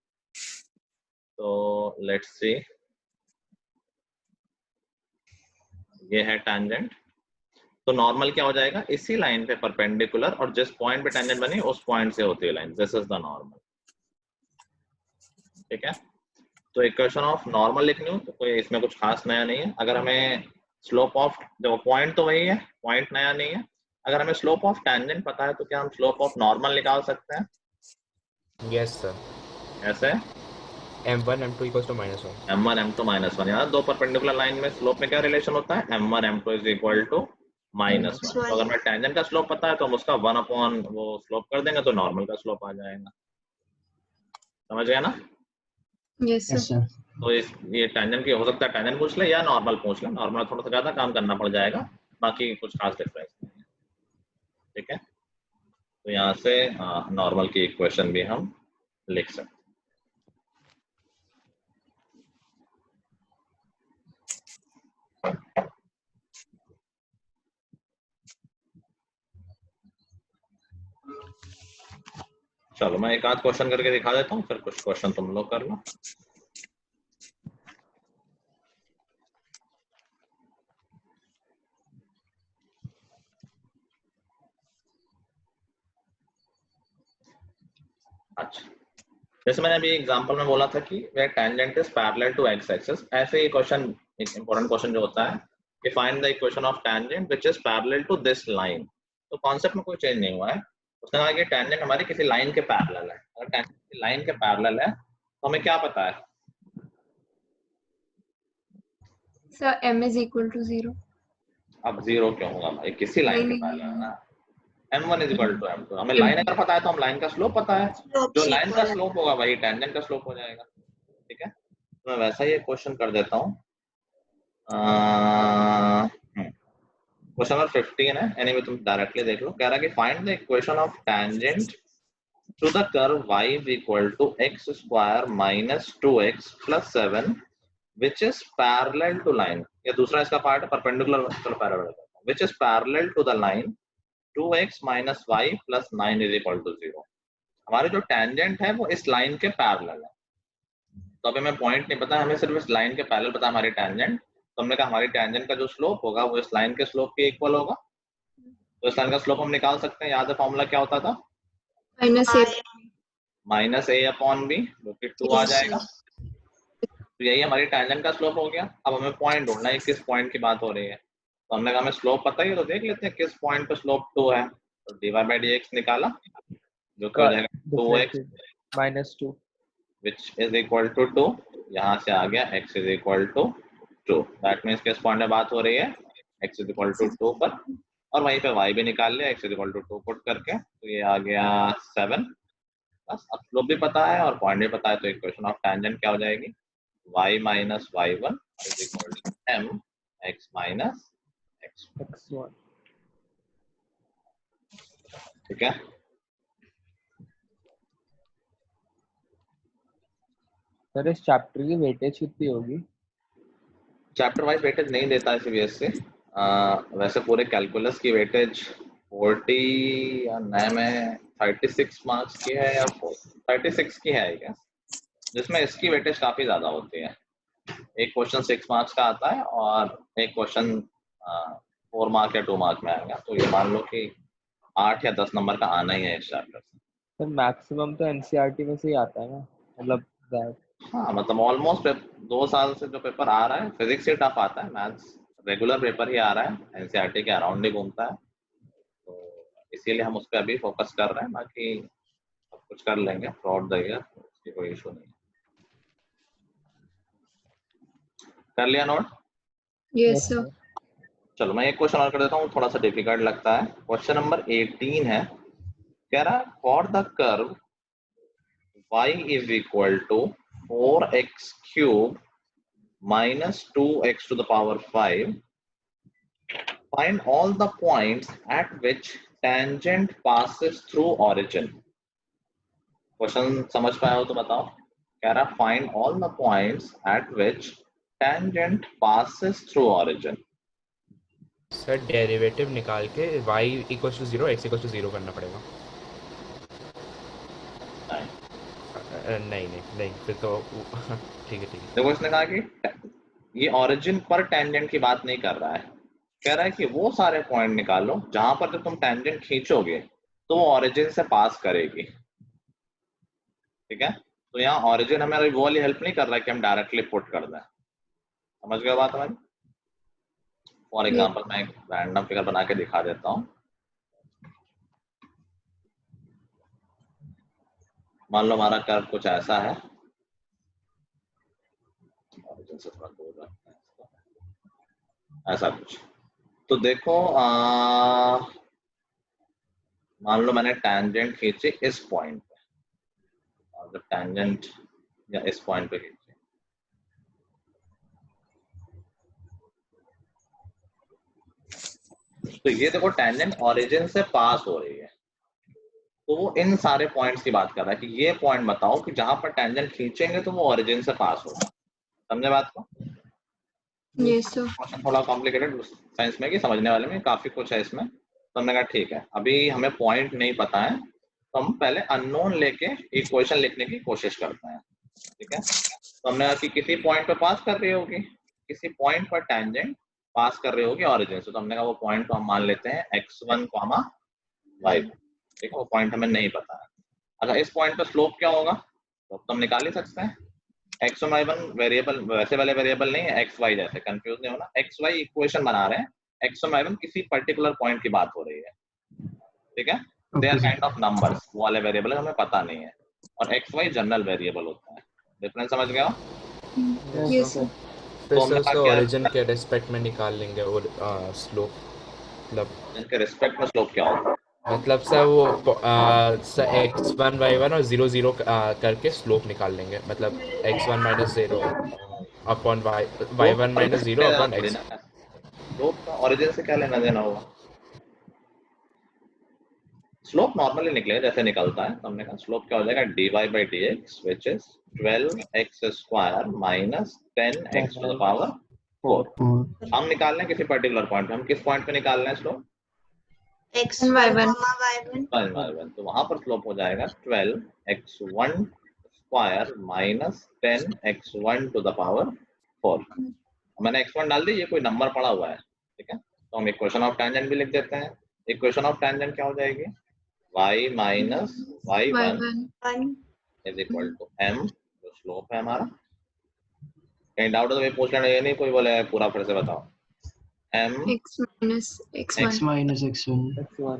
तो लेट्स सी ये है टेंजेंट, तो नॉर्मल क्या हो जाएगा? इसी लाइन पे परपेंडिकुलर और जिस पॉइंट पे टेंजेंट बनी उस पॉइंट से होती है line, this is the normal. ठीक है, तो इक्वेशन ऑफ नॉर्मल लिखनी हो तो कोई इसमें कुछ खास नया नहीं है। अगर हमें स्लोप ऑफ, देखो पॉइंट तो वही है, पॉइंट नया नहीं है, अगर हमें स्लोप ऑफ टेंजेंट पता है तो क्या हम स्लोप ऑफ नॉर्मल निकाल सकते हैं? Yes sir. ऐसे m1 m2 equals to -1। m1 m2 -1, यार दो परपेंडिकुलर लाइन में स्लोप में क्या रिलेशन होता है? m1 m2 is equal to -1। तो अगर मैं टेंजेंट का स्लोप पता है तो हम उसका 1 अपॉन वो स्लोप कर देंगे तो नॉर्मल का स्लोप आ जाएगा। समझ गया ना? Yes, yes sir. सर। तो ये टेंजेंट की हो सकता है टेंजेंट पूछ ले या नॉर्मल पूछ ले। नॉर्मल थोड़ा सा ज्यादा काम करना पड़ जाएगा, बाकी कुछ खास डिफरेंस नहीं है। ठीक है, तो यहाँ से नॉर्मल की इक्वेशन भी हम लिख सकते हैं। चलो मैं एक आध क्वेश्चन करके दिखा देता हूँ, फिर कुछ क्वेश्चन तुम लोग कर लो। अच्छा, जैसे मैंने अभी एग्जांपल में बोला था कि where tangent is parallel to x axis, ऐसे ही क्वेश्चन, एक इंपॉर्टेंट क्वेश्चन जो होता है कि find the equation of tangent which is parallel to this line. तो कॉन्सेप्ट में कोई चेंज नहीं हुआ है। उसने कहा कि टेंजेंट हमारी किसी लाइन के पैरेलल है। अगर टेंजेंट किसी लाइन के पैरेलल है तो हमें क्या पता है? Sir, m is equal to 0. अब जीरो क्यों होगा भाई? किसी लाइन के नहीं, पैरेलल है नहीं, ना। m1 is equal to m2। हमें लाइन अगर पता है तो हम लाइन का स्लोप पता है, जो लाइन का स्लोप होगा वही टेंजेंट का स्लोप हो जाएगा। ठीक है, तो मैं वैसा ही एक क्वेश्चन कर देता हूँ। क्वेश्चन नंबर 15 है, एनीवे तुम डायरेक्टली देख लो। कह रहा है कि find the equation of tangent to the curve y is equal to x square minus 2x plus 7 which is parallel to line। ये दूसरा इसका पार्ट है परपेंडिकुलर, चलो पैरेलल करता हूं। which is parallel to the line 2x minus y plus 9 is equal to 0। हमारे जो tangent है वो इस लाइन के पैरेलल है। तो अभी हमें पॉइंट नहीं पता, हमें सिर्फ इस लाइन के पैरेलल पता है हमारी टेंजेंट। तो हमने कहा हमारी टेंजेंट का जो स्लोप होगा वो इस लाइन के स्लोप के इक्वल होगा। तो इस लाइन का स्लोप हम निकाल सकते हैं। याद है फॉर्मूला क्या होता था? minus a. Minus a upon b, जो कि 2 आ जाएगा। तो यही हमारी टेंजेंट का स्लोप हो गया। अब हमें पॉइंट ढूंढना है, किस पॉइंट की बात हो रही है। तो हमने कहा हमें स्लोप पता ही है, तो देख लेते हैं किस पॉइंट पे स्लोप 2 है। तो dy/dx निकाला, जो कि हो जाएगा 2x -2 which is equal to 2। यहाँ से आ गया x is equal to 2। That means किस पॉइंट में बात हो रही है? x is equal to 2 पर। और वहीं पे y भी निकाल लिया x is equal to 2 put करके, तो ये आ गया 7। बस अब स्लोप भी पता है और पॉइंट भी पता है, तो इक्वेशन ऑफ टेंजेंट क्या हो जाएगी? y minus y1 is equal to m x minus x1। x1। ठीक है, सर इस चैप्टर की वेटेज कितनी होगी? चैप्टर वाइज वेटेज नहीं देता है सीबीएसई। वैसे पूरे कैलकुलस की वेटेज 40 या नए में 36 मार्क्स की है या 36 की है आई गेस, जिसमें इसकी वेटेज काफी ज्यादा होती है। एक क्वेश्चन 6 मार्क्स का आता है और एक क्वेश्चन 4 मार्क या 2 मार्क में आएगा। तो ये मान लो कि 8 या 10 नंबर का आना ही है इस चैप्टर से। सर मैक्सिमम तो एनसीईआरटी में से ही आता है ना, मतलब that। हाँ, मतलब ऑलमोस्ट 2 साल से जो पेपर आ रहा है, फिजिक्स से टफ आता है, मैथ्स रेगुलर पेपर ही आ रहा है, एनसीईआरटी के अराउंड ही घूमता है। तो इसीलिए हम उस पर अभी फोकस कर रहे हैं, बाकी सब कुछ कर लेंगे थ्रू द ईयर, उसकी कोई इशू नहीं। कर लिया नोट? Yes, sir. चलो मैं एक क्वेश्चन और कर देता हूँ, थोड़ा सा डिफिकल्ट लगता है। क्वेश्चन नंबर 18 है, कह रहा है for the curve y is equal to 4x cube minus 2x to the power 5, find all the points at which tangent passes through origin। Question समझ पाए हो तो बताओ। कह रहा find all the points at which tangent passes through origin। Sir derivative निकाल के y equal to 0 x equal to 0 करना पड़ेगा। नहीं फिर तो ठीक है। देखो इसने कहा कि ये ओरिजिन पर टेंजेंट की बात नहीं कर रहा है, कह रहा है कि वो सारे पॉइंट निकालो जहां पर जब तुम टेंजेंट खींचोगे तो वो ओरिजिन से पास करेगी। ठीक है, तो यहाँ ओरिजिन हमें वो वाली हेल्प नहीं कर रहा है कि हम डायरेक्टली पुट कर दें। समझ गए बात हमारी? फॉर एग्जाम्पल मैं एक रैंडम फिगर बना के दिखा देता हूँ। मान लो हमारा कर्व कुछ ऐसा है, से थोड़ा दूर रखते हैं, ऐसा कुछ। तो देखो मान लो मैंने टैंजेंट खींची इस पॉइंट पे, और टैंजेंट या इस पॉइंट पे खींची, तो ये देखो टैंजेंट ओरिजिन से पास हो रही है, तो वो इन सारे पॉइंट्स की बात कर रहा है कि ये पॉइंट बताओ कि जहां पर टैंजेंट खींचेंगे तो वो ओरिजिन से पास होगा। समझे बात को? Yes, sir. क्वेश्चन थोड़ा कॉम्प्लिकेटेड साइंस में कि समझने वाले में काफी कुछ है इसमें, तो हमने कहा ठीक है अभी हमें पॉइंट नहीं पता है तो हम पहले अननोन लेके इक्वेशन लिखने की कोशिश करते हैं। ठीक है, तो हमने कहा कि किसी पॉइंट पे पास कर रही होगी, किसी पॉइंट पर टैंजेंट पास कर रही होगी ओरिजिन से, तो हमने कहा वो पॉइंट को हम मान लेते हैं x1, y1। ठीक है, वो पॉइंट हमें नहीं पता है। अच्छा इस पॉइंट पे स्लोप क्या होगा तो हम निकाल ही सकते हैं। x1 y1 वेरिएबल वैसे वाले वेरिएबल नहीं है x y जैसे, कंफ्यूज नहीं होना। x y इक्वेशन बना रहे हैं, x1 y1 किसी पर्टिकुलर पॉइंट की बात हो रही है। ठीक है, they are kind of numbers, वो वाले वेरिएबल हमें पता नहीं है, और x y जनरल वेरिएबल होता है। डिफरेंस समझ गए हो? Yes, sir. फिर हमने सर कहा उसको क्या ओरिजिन के रिस्पेक्ट में निकाल लेंगे और स्लोप मतलब इनके रिस्पेक्ट में स्लोप क्या होगा? मतलब सर वो सर x1 y1 और 0 0 करके स्लोप निकाल लेंगे, मतलब x1 minus 0 upon y1 minus 0 upon x। Slope का ओरिजिन से क्या लेना देना होगा? स्लोप नॉर्मली निकलेगा जैसे निकलता है, तो हमने कहा स्लोप क्या हो जाएगा dy by dx which is 12x square minus 10x to the power 4। हम निकाल रहे हैं किसी पर्टिकुलर पॉइंट पे, हम किस पॉइंट पे निकाल रहे हैं स्लोप? x1, y1। y1, तो वहां पर स्लोप हो जाएगा 12x1 square minus 10x1 to the power 4। मैंने x1 डाल दी, ये कोई नंबर पड़ा हुआ है। ठीक है, तो हम इक्वेशन ऑफ टैंजेंट भी लिख देते हैं। इक्वेशन ऑफ टैंजेंट क्या हो जाएगी? y माइनस y1 1 is equal to m, जो स्लोप है हमारा। कहीं डाउट है तो मैं पूछ लेना, ये नहीं कोई बोले पूरा फिर से बताओ। m X minus x1. x minus x1.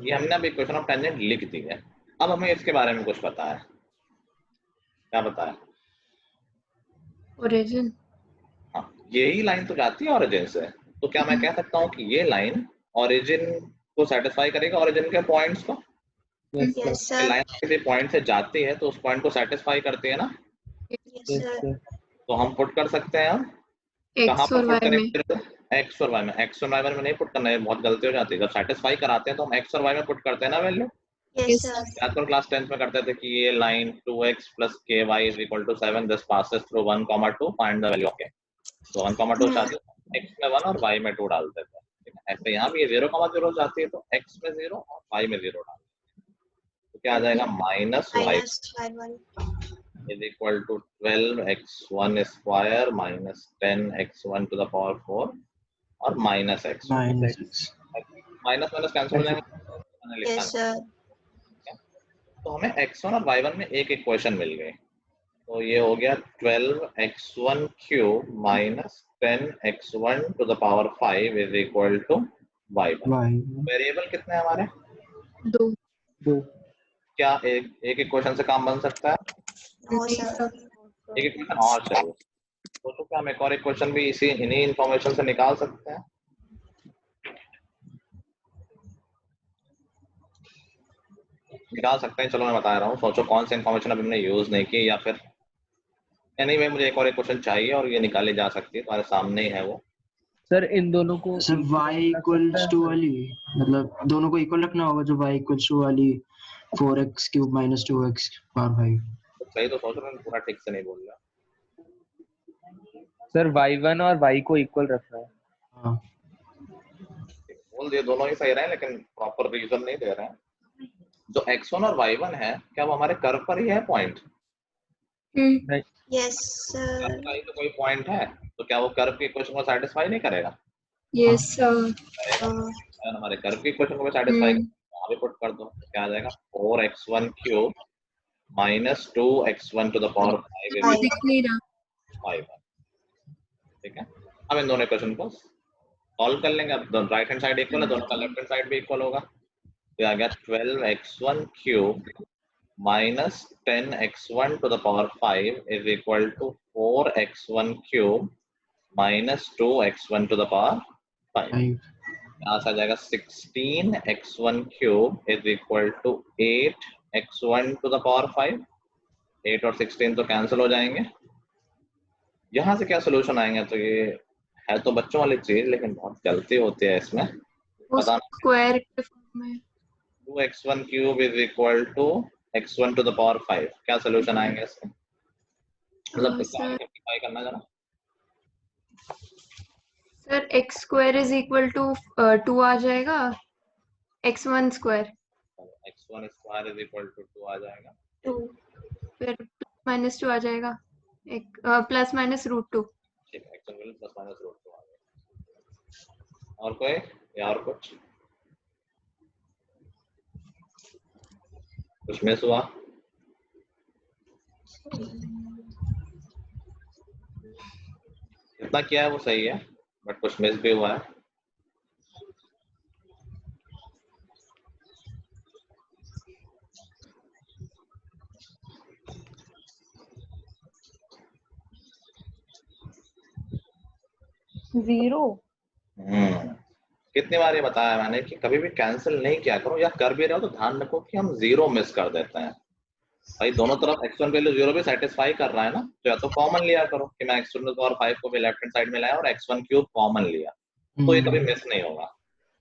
ये हमने अब इक्वेशन ऑफ टैंजेंट लिख दी है। अब हमें इसके बारे में कुछ पता है। क्या पता है? Origin. हाँ, यही लाइन तो जाती है ओरिजिन से, तो क्या मैं कह सकता हूँ कि ये लाइन ओरिजिन को सेटिस्फाई करेगा, ओरिजिन के पॉइंट्स को? yes sir लाइन किसी पॉइंट से जाती है तो उस पॉइंट को सेटिस्फाई करती है ना, yes sir तो हम पुट कर सकते हैं। हम कहाँ X पर और पुट Y में. करेंगे? एक्स और वाई में। एक्स और वाई में नहीं पुट करना है, बहुत गलती हो जाती है। जब सेटिस्फाई कराते हैं तो हम एक्स और वाई में पुट करते हैं ना वैल्यू। yes sir याद करो क्लास 10th में करते थे कि ये line 2x plus ky is equal to 7, this passes through 1, 2, find the value of k। तो 1, 2 जाती है, x में 1 और y में 2 डालते थे। ठीक है, ऐसे यहाँ भी ये 0, 0 जाती है तो x में 0 और y में 0 डालते हैं, तो क्या आ जाएगा? Minus y y1 is equal to 12x1 square minus 10x1 to the power 4 और minus x। Minus minus cancel हो जाएंगे। yes sir तो हमें x1 और y1 में एक इक्वेशन मिल गई, तो ये हो गया 12x1 cube minus 10x1 to the power 5 is equal to y1। Variable कितने हैं हमारे? 2. क्या एक इक्वेशन से काम बन सकता है? no sir एक इक्वेशन और चाहिए, तो क्या हम एक और इक्वेशन भी इन्हीं इंफॉर्मेशन से निकाल सकते हैं? निकाल सकते हैं, चलो मैं बता रहा हूँ। सोचो कौन सी इन्फॉर्मेशन अभी हमने यूज नहीं की, या फिर एनीवे मुझे एक और इक्वेशन चाहिए और ये निकाली जा सकती है, तुम्हारे सामने ही है वो। सर इन दोनों को सर y इक्वल्स टू वाली, मतलब दोनों को इक्वल रखना होगा, जो y इक्वल्स टू वाली 4x cube minus 2x power 5। सही तो सोच रहे हैं, पूरा ठीक से नहीं बोल रहा। सर y1 और y को इक्वल रखना है। हाँ बोल दिए, दोनों ही सही रहे हैं लेकिन प्रॉपर रीजन नहीं दे रहे हैं। जो x1 और y1 है, क्या वो हमारे कर्व पर ही है पॉइंट? yes sir कर्व का ही तो कोई पॉइंट है, तो क्या वो कर्व की इक्वेशन को सेटिस्फाई नहीं करेगा? Yes, sir. अगर हमारे कर्व की इक्वेशन को सेटिस्फाई वहां भी पुट कर दो, क्या आ जाएगा? 4x1 cube minus 2x1 to the power 5 दिख नहीं रहा. 5। ठीक है, अब इन दोनों इक्वेशन को सॉल्व कर लेंगे। अब राइट हैंड साइड इक्वल है, दोनों का लेफ्ट हैंड साइड भी इक्वल होगा, तो आ गया 12x1 cube minus 10x1 to the power 5 is equal to 4x1 cube minus 2x1 to the power 5। यहाँ से आ जाएगा 16x1 cube is equal to 8x1 to the power 5। 8 और 16 तो कैंसिल हो जाएंगे। यहाँ से क्या सोल्यूशन आएंगे? तो ये है तो बच्चों वाली चीज, लेकिन बहुत गलती होती है इसमें। वो पता स्क्वायर के फॉर्म में 2x1 cube is equal to x1 to the power 5। क्या सोल्यूशन आएंगे इसके? मतलब सर सिंपलीफाई करना जरा। Sir x square is equal to 2 आ जाएगा, x1 square x1 square is equal to 2 आ जाएगा। 2, फिर -2 आ जाएगा, एक प्लस माइनस √2। ठीक है, x1 प्लस माइनस √2 आ जाएगा। और कोई या और कुछ मिस हुआ? जितना किया है वो सही है, बट कुछ मिस भी हुआ है। जीरो। कितनी बार ये बताया मैंने कि कभी भी कैंसिल नहीं किया करो, या कर भी रहे हो तो ध्यान रखो कि हम जीरो मिस कर देते हैं। भाई दोनों तरफ x1 वैल्यू जीरो भी सेटिस्फाई कर रहा है ना, तो या तो कॉमन लिया करो कि मैं x1 टू द पावर 5 को भी लेफ्ट हैंड साइड में लाया और x1 क्यूब कॉमन लिया, तो ये कभी मिस नहीं होगा।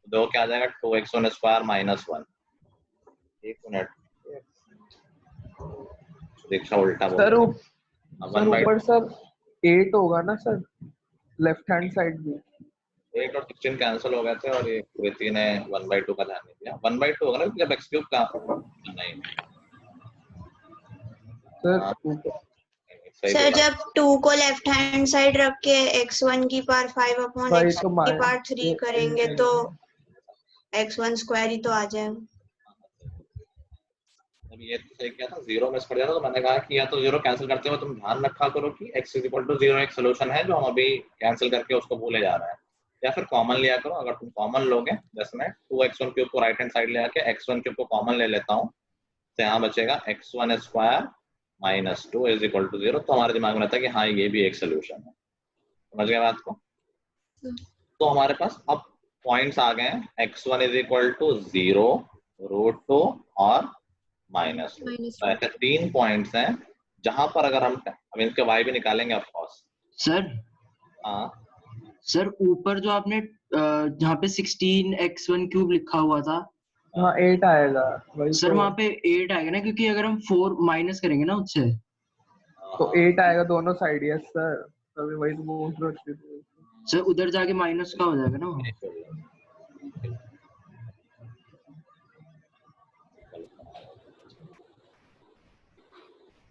तो क्या आ जाएगा? 2x1 square minus 1। एक मिनट, दीक्षा उल्टा बोल सर रहा है। सर ऊपर सर 8 होगा ना सर, लेफ्ट हैंड साइड भी। 8 और 16 कैंसिल हो गए थे और ये कृति ने 1/2 का ध्यान नहीं दिया। 1/2 होगा ना जब x क्यूब का नहीं। सर जब 2 को लेफ्ट हैंड साइड रख के x1 की पावर 5 अपॉन x की पावर 3 करेंगे तो x1 स्क्वायर ही तो आ जाएगा। अब ये तो सही किया था, जीरो मिस कर दिया था, तो मैंने कहा कि या तो जीरो कैंसिल करते हुए तुम ध्यान रखा करो कि x = 0 एक सोल्यूशन है जो हम अभी कैंसिल करके उसको भूले जा रहे हैं, या फिर कॉमन लिया करो। अगर तुम कॉमन लोगे, जैसे मैं 2x1 क्यूब को राइट हैंड साइड ले आके x1 क्यूब को कॉमन ले लेता हूँ, तो यहाँ बचेगा x1 square minus 2 is equal to 0। तो हमारे दिमाग में रहता है कि हाँ ये भी एक सोल्यूशन है। समझ गए बात को? तो हमारे पास अब पॉइंट्स आ गए हैं, x1 इज इक्वल टू 0, √2 और माइनस। तो ऐसे 3 पॉइंट्स हैं जहां पर अगर हम अब इनके y भी निकालेंगे ऑफ कोर्स। सर हाँ सर ऊपर जो आपने जहाँ पे 16x1 क्यूब लिखा हुआ था, हाँ 8 आएगा वही सर तो। वहाँ पे 8 आएगा ना, क्योंकि अगर हम 4 माइनस करेंगे ना उससे तो 8 आएगा दोनों साइड। यस सर, तभी वही तो बोल रहे थे। सर उधर जाके माइनस का हो जाएगा ना वो।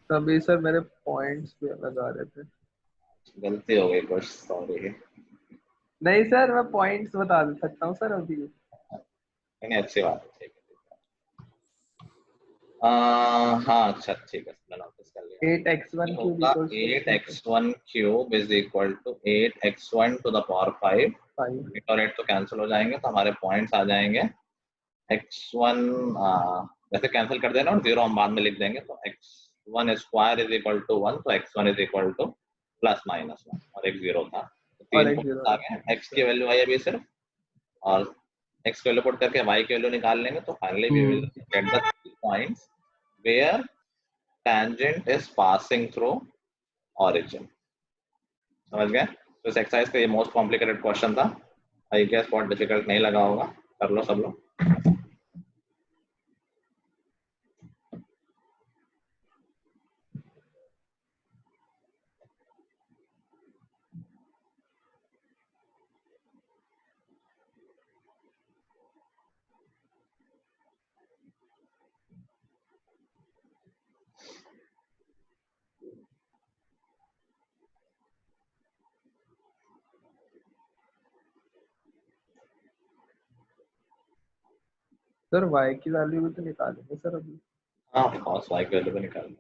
तभी सर मेरे पॉइंट्स भी अलग आ रहे थे। गलती हो गई कुछ, सॉरी। नहीं सर, मैं पॉइंट्स बता सकता हूँ सर अभी। नहीं अच्छी बात है, ठीक है। हाँ अच्छा ठीक है, मैं नोटिस कर लिया। 8x1 cube 8x1 cube is equal to 8x1 to the power 5। 8 और 8 तो कैंसिल हो जाएंगे, तो हमारे पॉइंट्स आ जाएंगे x1 जैसे कैंसिल कर देना और 0 हम बाद में लिख देंगे, तो x1 square is equal to 1, तो x1 is equal two plus minus 1 और एक 0 था, तो 3 पॉइंट्स आ गए। x की वैल्यू आई अभी सिर्फ, और x की वैल्यू पुट करके y की वैल्यू निकाल लेंगे, तो finally we will get the points where tangent is passing through origin। समझ गए? तो इस एक्सरसाइज का ये मोस्ट कॉम्प्लिकेटेड क्वेश्चन था। आई गेस बहुत डिफिकल्ट नहीं लगा होगा, कर लो सब लोग। सर y की वैल्यू भी तो निकालेंगे सर अभी। हाँ कॉस y की वैल्यू भी निकाल लो।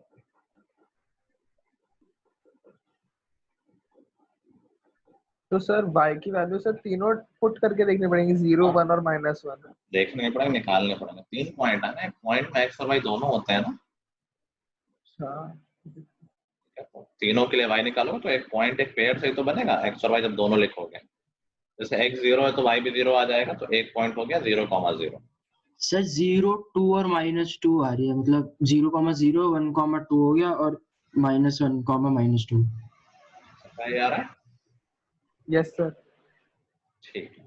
तो सर y की वैल्यू सर तीनों पुट करके देखनी पड़ेगी, 0, 1 और -1। देखने पड़ेंगे, निकालने पड़ेंगे। 3 पॉइंट है ना, एक पॉइंट में x और y दोनों होते हैं ना। अच्छा तीनों के लिए y निकालो, तो एक पॉइंट एक पेयर से ही तो बनेगा x और y जब दोनों लिखोगे। जैसे x 0 है तो y भी 0 आ जाएगा, तो एक पॉइंट हो गया 0,0। सर 0 2 और -2 आ रही है, मतलब 0,0 1,2 हो गया और -1, -2। सही आ रहा है? Yes sir. ठीक है।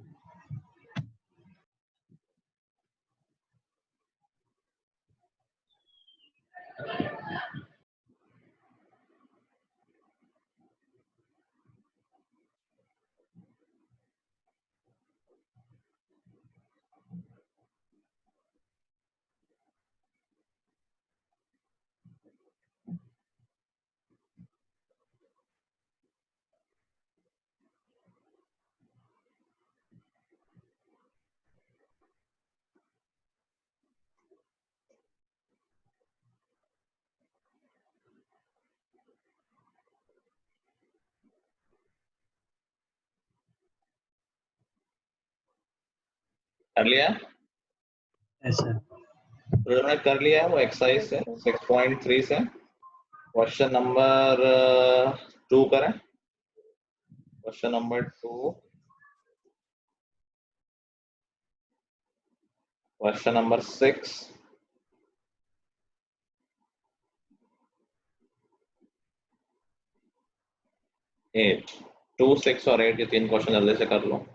कर लिया? ऐसा तो जो मैंने कर लिया है वो एक्सरसाइज से 6.3 से क्वेश्चन नंबर 2 करें। Question number 2, question number 6, eight. 2, 6 और 8 ये 3 क्वेश्चन जल्दी से कर लो।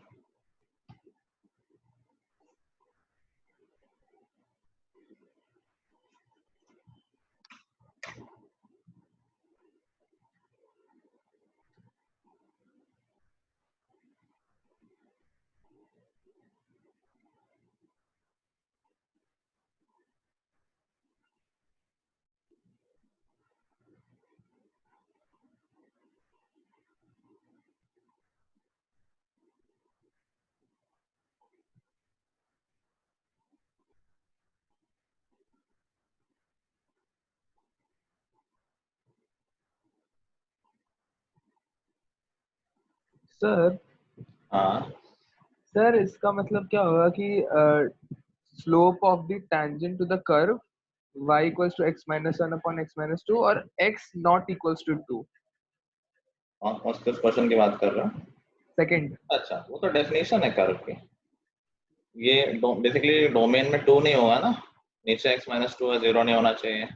सर हाँ, सर इसका मतलब क्या होगा कि slope of the tangent to the curve y equals to x minus 1 upon x minus 2 और x not equals to 2। कौन कौन किस क्वेश्चन की बात कर रहे हो? सेकंड। अच्छा, वो तो डेफिनेशन है कर्व की। ये बेसिकली डोमेन में 2 नहीं होगा ना, नीचे x - 2 है, 0 नहीं होना चाहिए।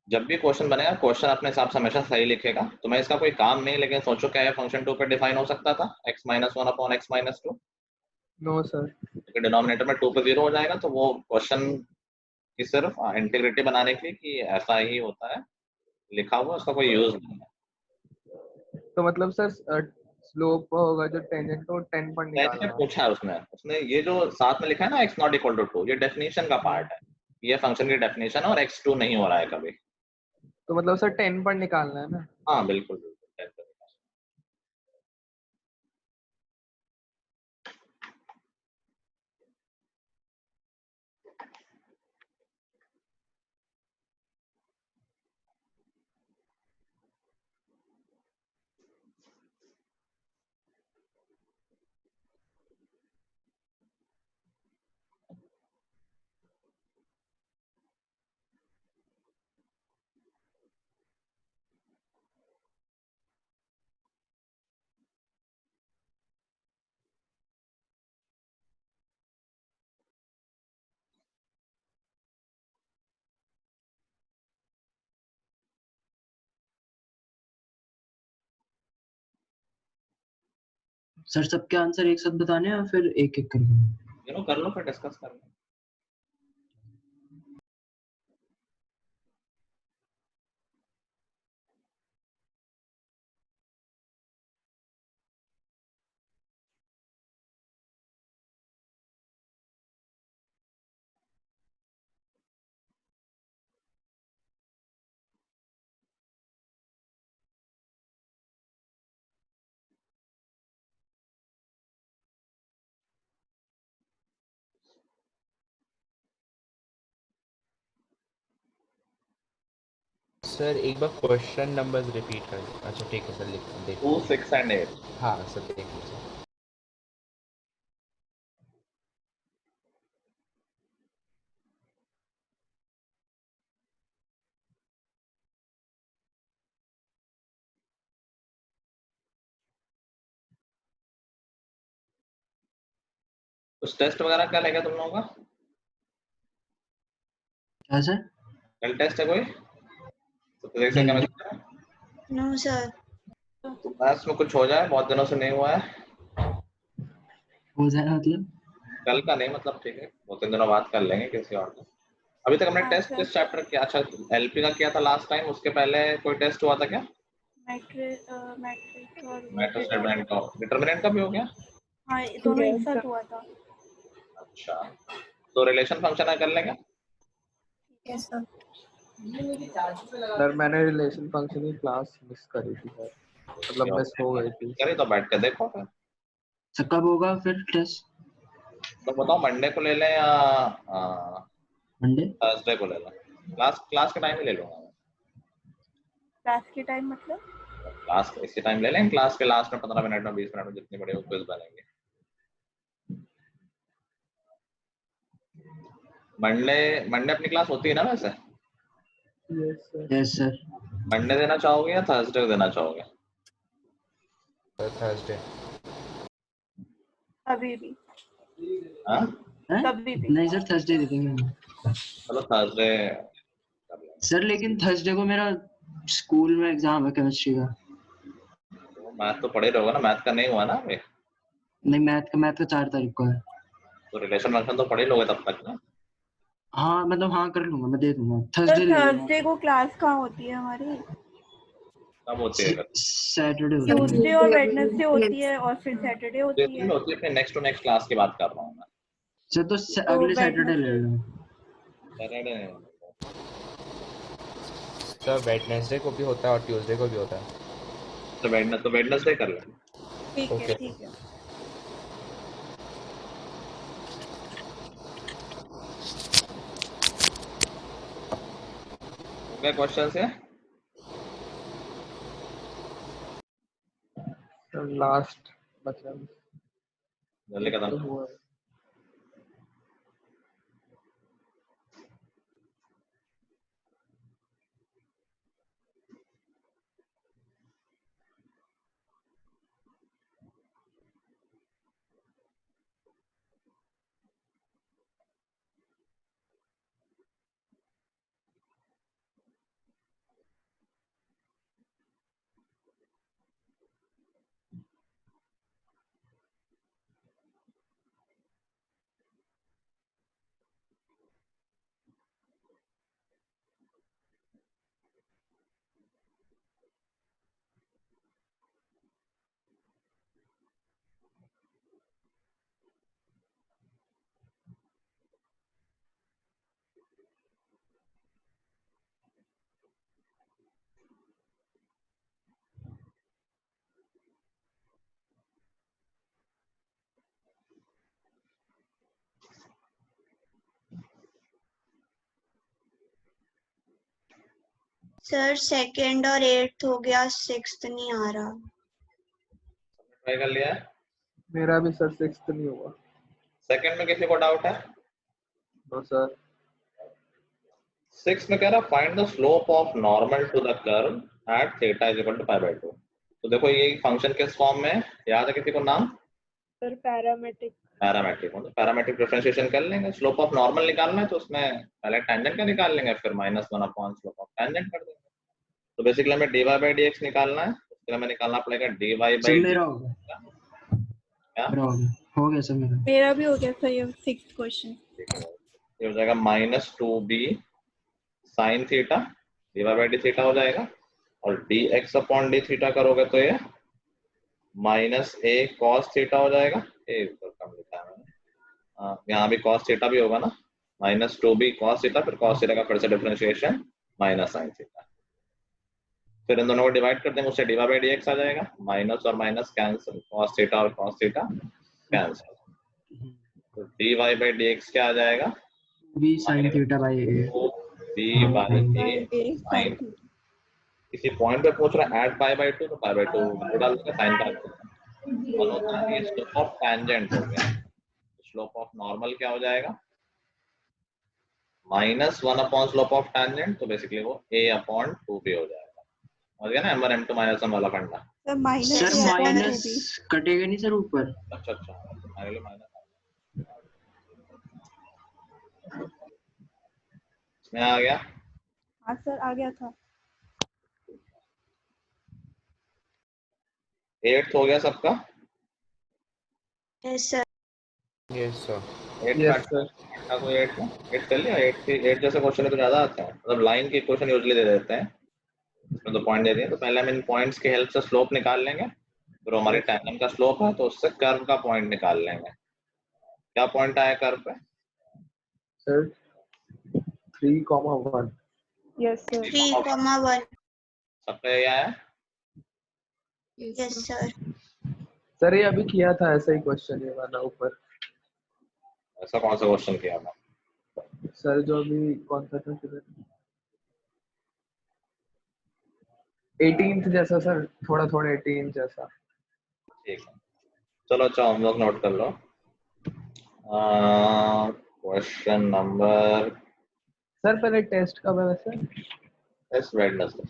जब भी क्वेश्चन बनेगा, क्वेश्चन अपने हिसाब से हमेशा सही लिखेगा। तो मैं इसका कोई काम नहीं, लेकिन सोचो क्या है फंक्शन 2 पे डिफाइन हो सकता था x - 1 upon x - 2। No sir. क्योंकि डिनोमिनेटर में 2 पे 0 हो जाएगा, तो वो क्वेश्चन की सिर्फ इंटीग्रिटी बनाने के लिए कि ऐसा ही होता है लिखा हुआ, उसका कोई यूज नहीं है। तो मतलब सर स्लोप होगा जो टेंजेंट को 10 पर मैंने निकालना। पूछा है उसने ये जो साथ में लिखा है ना x नॉट इक्वल टू 2, ये डेफिनेशन का पार्ट है। ये फंक्शन की डेफिनेशन है और x2 नहीं हो रहा है कभी। तो मतलब सर 10 पर निकालना है ना। हाँ बिल्कुल बिल्कुल। सर सबके आंसर एक साथ बताने हैं या फिर एक एक करके? कर लो फिर डिस्कस कर लो। सर एक बार क्वेश्चन नंबर्स रिपीट कर दो। अच्छा ठीक है सर, देख 2, 6 and 8। हाँ सर देख लीजिए। कुछ टेस्ट वगैरह क्या लेगा तुम लोगों का? क्या सर? कल टेस्ट है कोई? तो फिजिक्स का केमिस्ट्री का? No sir. तो मैथ्स में कुछ हो जाए, बहुत दिनों से नहीं हुआ है। हो जाए मतलब? कल का नहीं, मतलब ठीक है, 2-3 दिनों बाद कर लेंगे किसी और का। अभी तक हमने टेस्ट किस चैप्टर किया? अच्छा एलपी का किया था लास्ट टाइम, उसके पहले कोई टेस्ट हुआ था क्या? मैट्रिक्स और डिटरमिनेंट का, डिटरमिनेंट का भी हो गया? हाँ, दोनों एक साथ हुआ था। अच्छा, तो रिलेशन फंक्शन है, कर लेंगे? Yes sir. सर मैंने रिलेशन फंक्शन की क्लास मिस करी थी सर, मतलब मिस हो गई थी। करी तो बैठ के देखो फिर। सर कब होगा फिर टेस्ट? तो बताओ मंडे को ले लें या मंडे? थर्सडे को ले लें? क्लास के टाइम ही ले लूंगा मैं। क्लास के टाइम मतलब? क्लास इसी टाइम ले लें, क्लास के लास्ट में 15 मिनट में 20 मिनट में जितनी बड़ी हो क्विज बनेंगे। मंडे अपनी क्लास होती है ना वैसे? Yes sir. मंडे देना चाहोगे या थर्सडे को देना चाहोगे? थर्सडे। अभी भी। हाँ? कभी भी। नहीं सर, थर्सडे दे देंगे। चलो थर्सडे। सर लेकिन थर्सडे को मेरा स्कूल में एग्जाम है केमिस्ट्री का। मैथ तो पढ़े रहोगे ना? मैथ का नहीं हुआ ना अभी? नहीं, मैथ का 4 तारीख को है। तो रिलेशन फंक्शन तो पढ़े लोगे तब तक ना? हाँ मतलब हाँ कर लूंगा, मैं दे दूंगा। थर्सडे थर्सडे को क्लास कहाँ होती है हमारी? कब होती है? सैटरडे होती है। ट्यूसडे और वेडनेसडे होती है और फिर सैटरडे होती है। होती है, फिर नेक्स्ट टू नेक्स्ट क्लास की बात कर रहा हूँ मैं। सर तो अगले सैटरडे ले लो। सैटरडे सर वेडनेसडे को भी होता है और ट्यूसडे को भी होता है। तो वेडनेसडे कर लें। ठीक है ठीक है। क्या क्वेश्चन है? लास्ट बचा जल्दी खत्म। सर सेकंड और 8th हो गया, 6th नहीं आ रहा। ट्राई कर लिया है? मेरा भी सर 6th नहीं हुआ। सेकंड में किसी को डाउट है? No sir. 6 में कह रहा find the slope of normal to the curve at theta is equal to pi by 2। तो देखो ये फंक्शन किस फॉर्म में है, याद है किसी को नाम? Sir parametric. पैरामेट्रिक डिफरेंशिएशन कर लेंगे। स्लोप ऑफ नॉर्मल निकालना है तो उसमें पहले टेंजेंट का निकाल लेंगे, फिर -1 अपॉन स्लोप ऑफ टेंजेंट कर देंगे। तो बेसिकली हमें dy by dx निकालना है, उसके लिए हमें निकालना पड़ेगा dy by मेरा हो गया। क्या हो गया सर? मेरा भी हो गया सर। ये 6th क्वेश्चन। ये हो जाएगा -2b sin theta dy by d theta हो जाएगा, और dx अपॉन d थीटा करोगे तो ये -a cos थीटा हो जाएगा। ए ऊपर कम लिखा है मैंने, यहाँ भी cos थीटा भी होगा ना, -2b cos थीटा, फिर cos थीटा का फिर से डिफरेंशिएशन sin थीटा। फिर इन दोनों को डिवाइड कर देंगे, उससे dy by dx आ जाएगा, माइनस और माइनस कैंसिल, cos थीटा और cos थीटा कैंसिल। तो dy by dx क्या आ जाएगा? b sin theta by a। b by a sin। किसी पॉइंट पे पूछ रहा है ऐड पाई बाय 2, तो पाई बाय 2 डाल देंगे, साइन का वन होता है। ये स्लोप ऑफ टेंजेंट हो गया। स्लोप ऑफ नॉर्मल क्या हो जाएगा? -1 अपॉन स्लोप ऑफ टेंजेंट, तो बेसिकली वो a अपॉन 2b हो जाएगा। समझ गया ना? m1 m2 -1 वाला फंडा। सर माइनस कटेगा नहीं सर ऊपर? अच्छा हमारे लिए माइनस में आ गया? हाँ सर आ गया था। 8th हो गया सबका? Yes sir. Yes sir. 8 yes sir. का कोई 8 का 8 कर लिया। 8 जैसे क्वेश्चन तो ज्यादा आता है, मतलब लाइन के क्वेश्चन यूजुअली दे देते हैं, इसमें तो पॉइंट दे दिए। तो पहले हम इन पॉइंट्स की हेल्प से स्लोप निकाल लेंगे, फिर हमारी टेंजेंट का स्लोप है तो उससे कर्व का पॉइंट निकाल लेंगे। क्या पॉइंट आया कर्व पे? सर 3,1। Yes sir. 3,1। सबका यही आया? Yes sir. सर ये अभी किया था ऐसा ही क्वेश्चन, ये वाला ऊपर। ऐसा कौन सा क्वेश्चन किया था सर? जो अभी कौन सा था सर? 18th जैसा सर, थोड़ा 18th जैसा। ठीक है, चलो अच्छा हम लोग नोट कर लो। क्वेश्चन नंबर सर पहले टेस्ट कब है वैसे? Test Wednesday.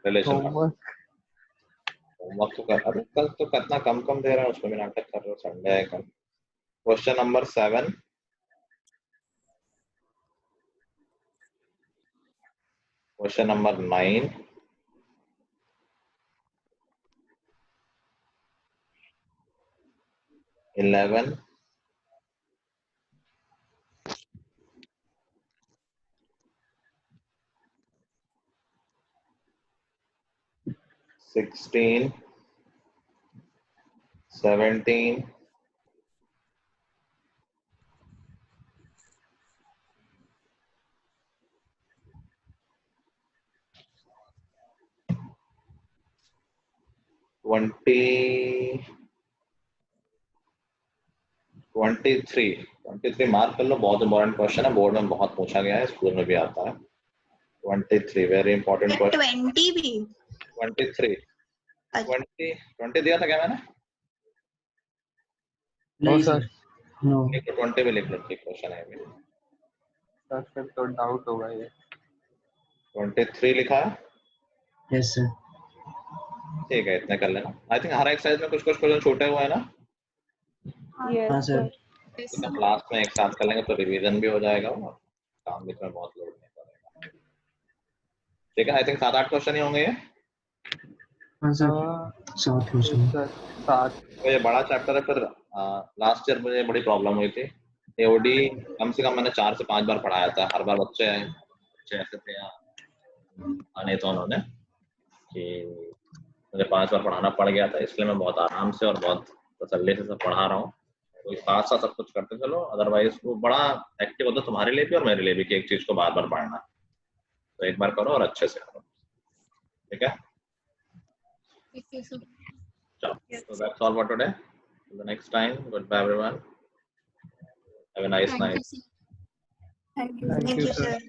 रिलेशन होमवर्क तो कर, अरे कल तो कितना कम दे रहा है, उसमें भी नाटक कर रहे हो। संडे है कल। Question number 7। Question number 9। Eleven, 16, 17, 23 mark कर लो, बहुत इंपॉर्टेंट क्वेश्चन है, बोर्ड में बहुत पूछा गया है, स्कूल में भी आता है। 23 वेरी इंपॉर्टेंट क्वेश्चन। 20 भी? 23 20 दिया था क्या मैंने? No sir. नो। 20 भी लिख लो, ठीक क्वेश्चन है ये। सर फिर तो डाउट होगा ये। 23 लिखा है? Yes sir. ठीक है, इतने कर लेना। आई थिंक हर एक्सरसाइज में कुछ क्वेश्चन छूटे हुए हैं ना? हाँ सर। तो क्लास में एक साथ कर लेंगे तो रिवीजन भी हो जाएगा और काम भी इसमें बहुत लोड नहीं पड़ेगा। ठीक है, आई थिंक 7-8 क्वेश्चन ही होंगे ये। हाँ सर। 7 क्वेश्चन। सर 7। तो ये बड़ा चैप्टर है। फिर लास्ट ईयर मुझे बड़ी प्रॉब्लम हुई थी। एओडी कम से कम मैंने 4 से 5 बार पढ़ाया था। हर बार बच्चे ऐसे थे नहीं तो उन्होंने कि मुझे 5 बार पढ़ाना पड़ गया था, इसलिए मैं बहुत आराम से और बहुत तसल्ली से सब पढ़ा रहा हूँ। तो साथ साथ सब कुछ करते चलो, अदरवाइज वो बड़ा एक्टिव होता है तुम्हारे लिए भी और मेरे लिए भी कि एक चीज को बार बार पढ़ना। तो एक बार करो और अच्छे से करो, ठीक है? चलो, so that's all for today. Till the next time, goodbye everyone. Have a nice night. Thank you Thank you, sir.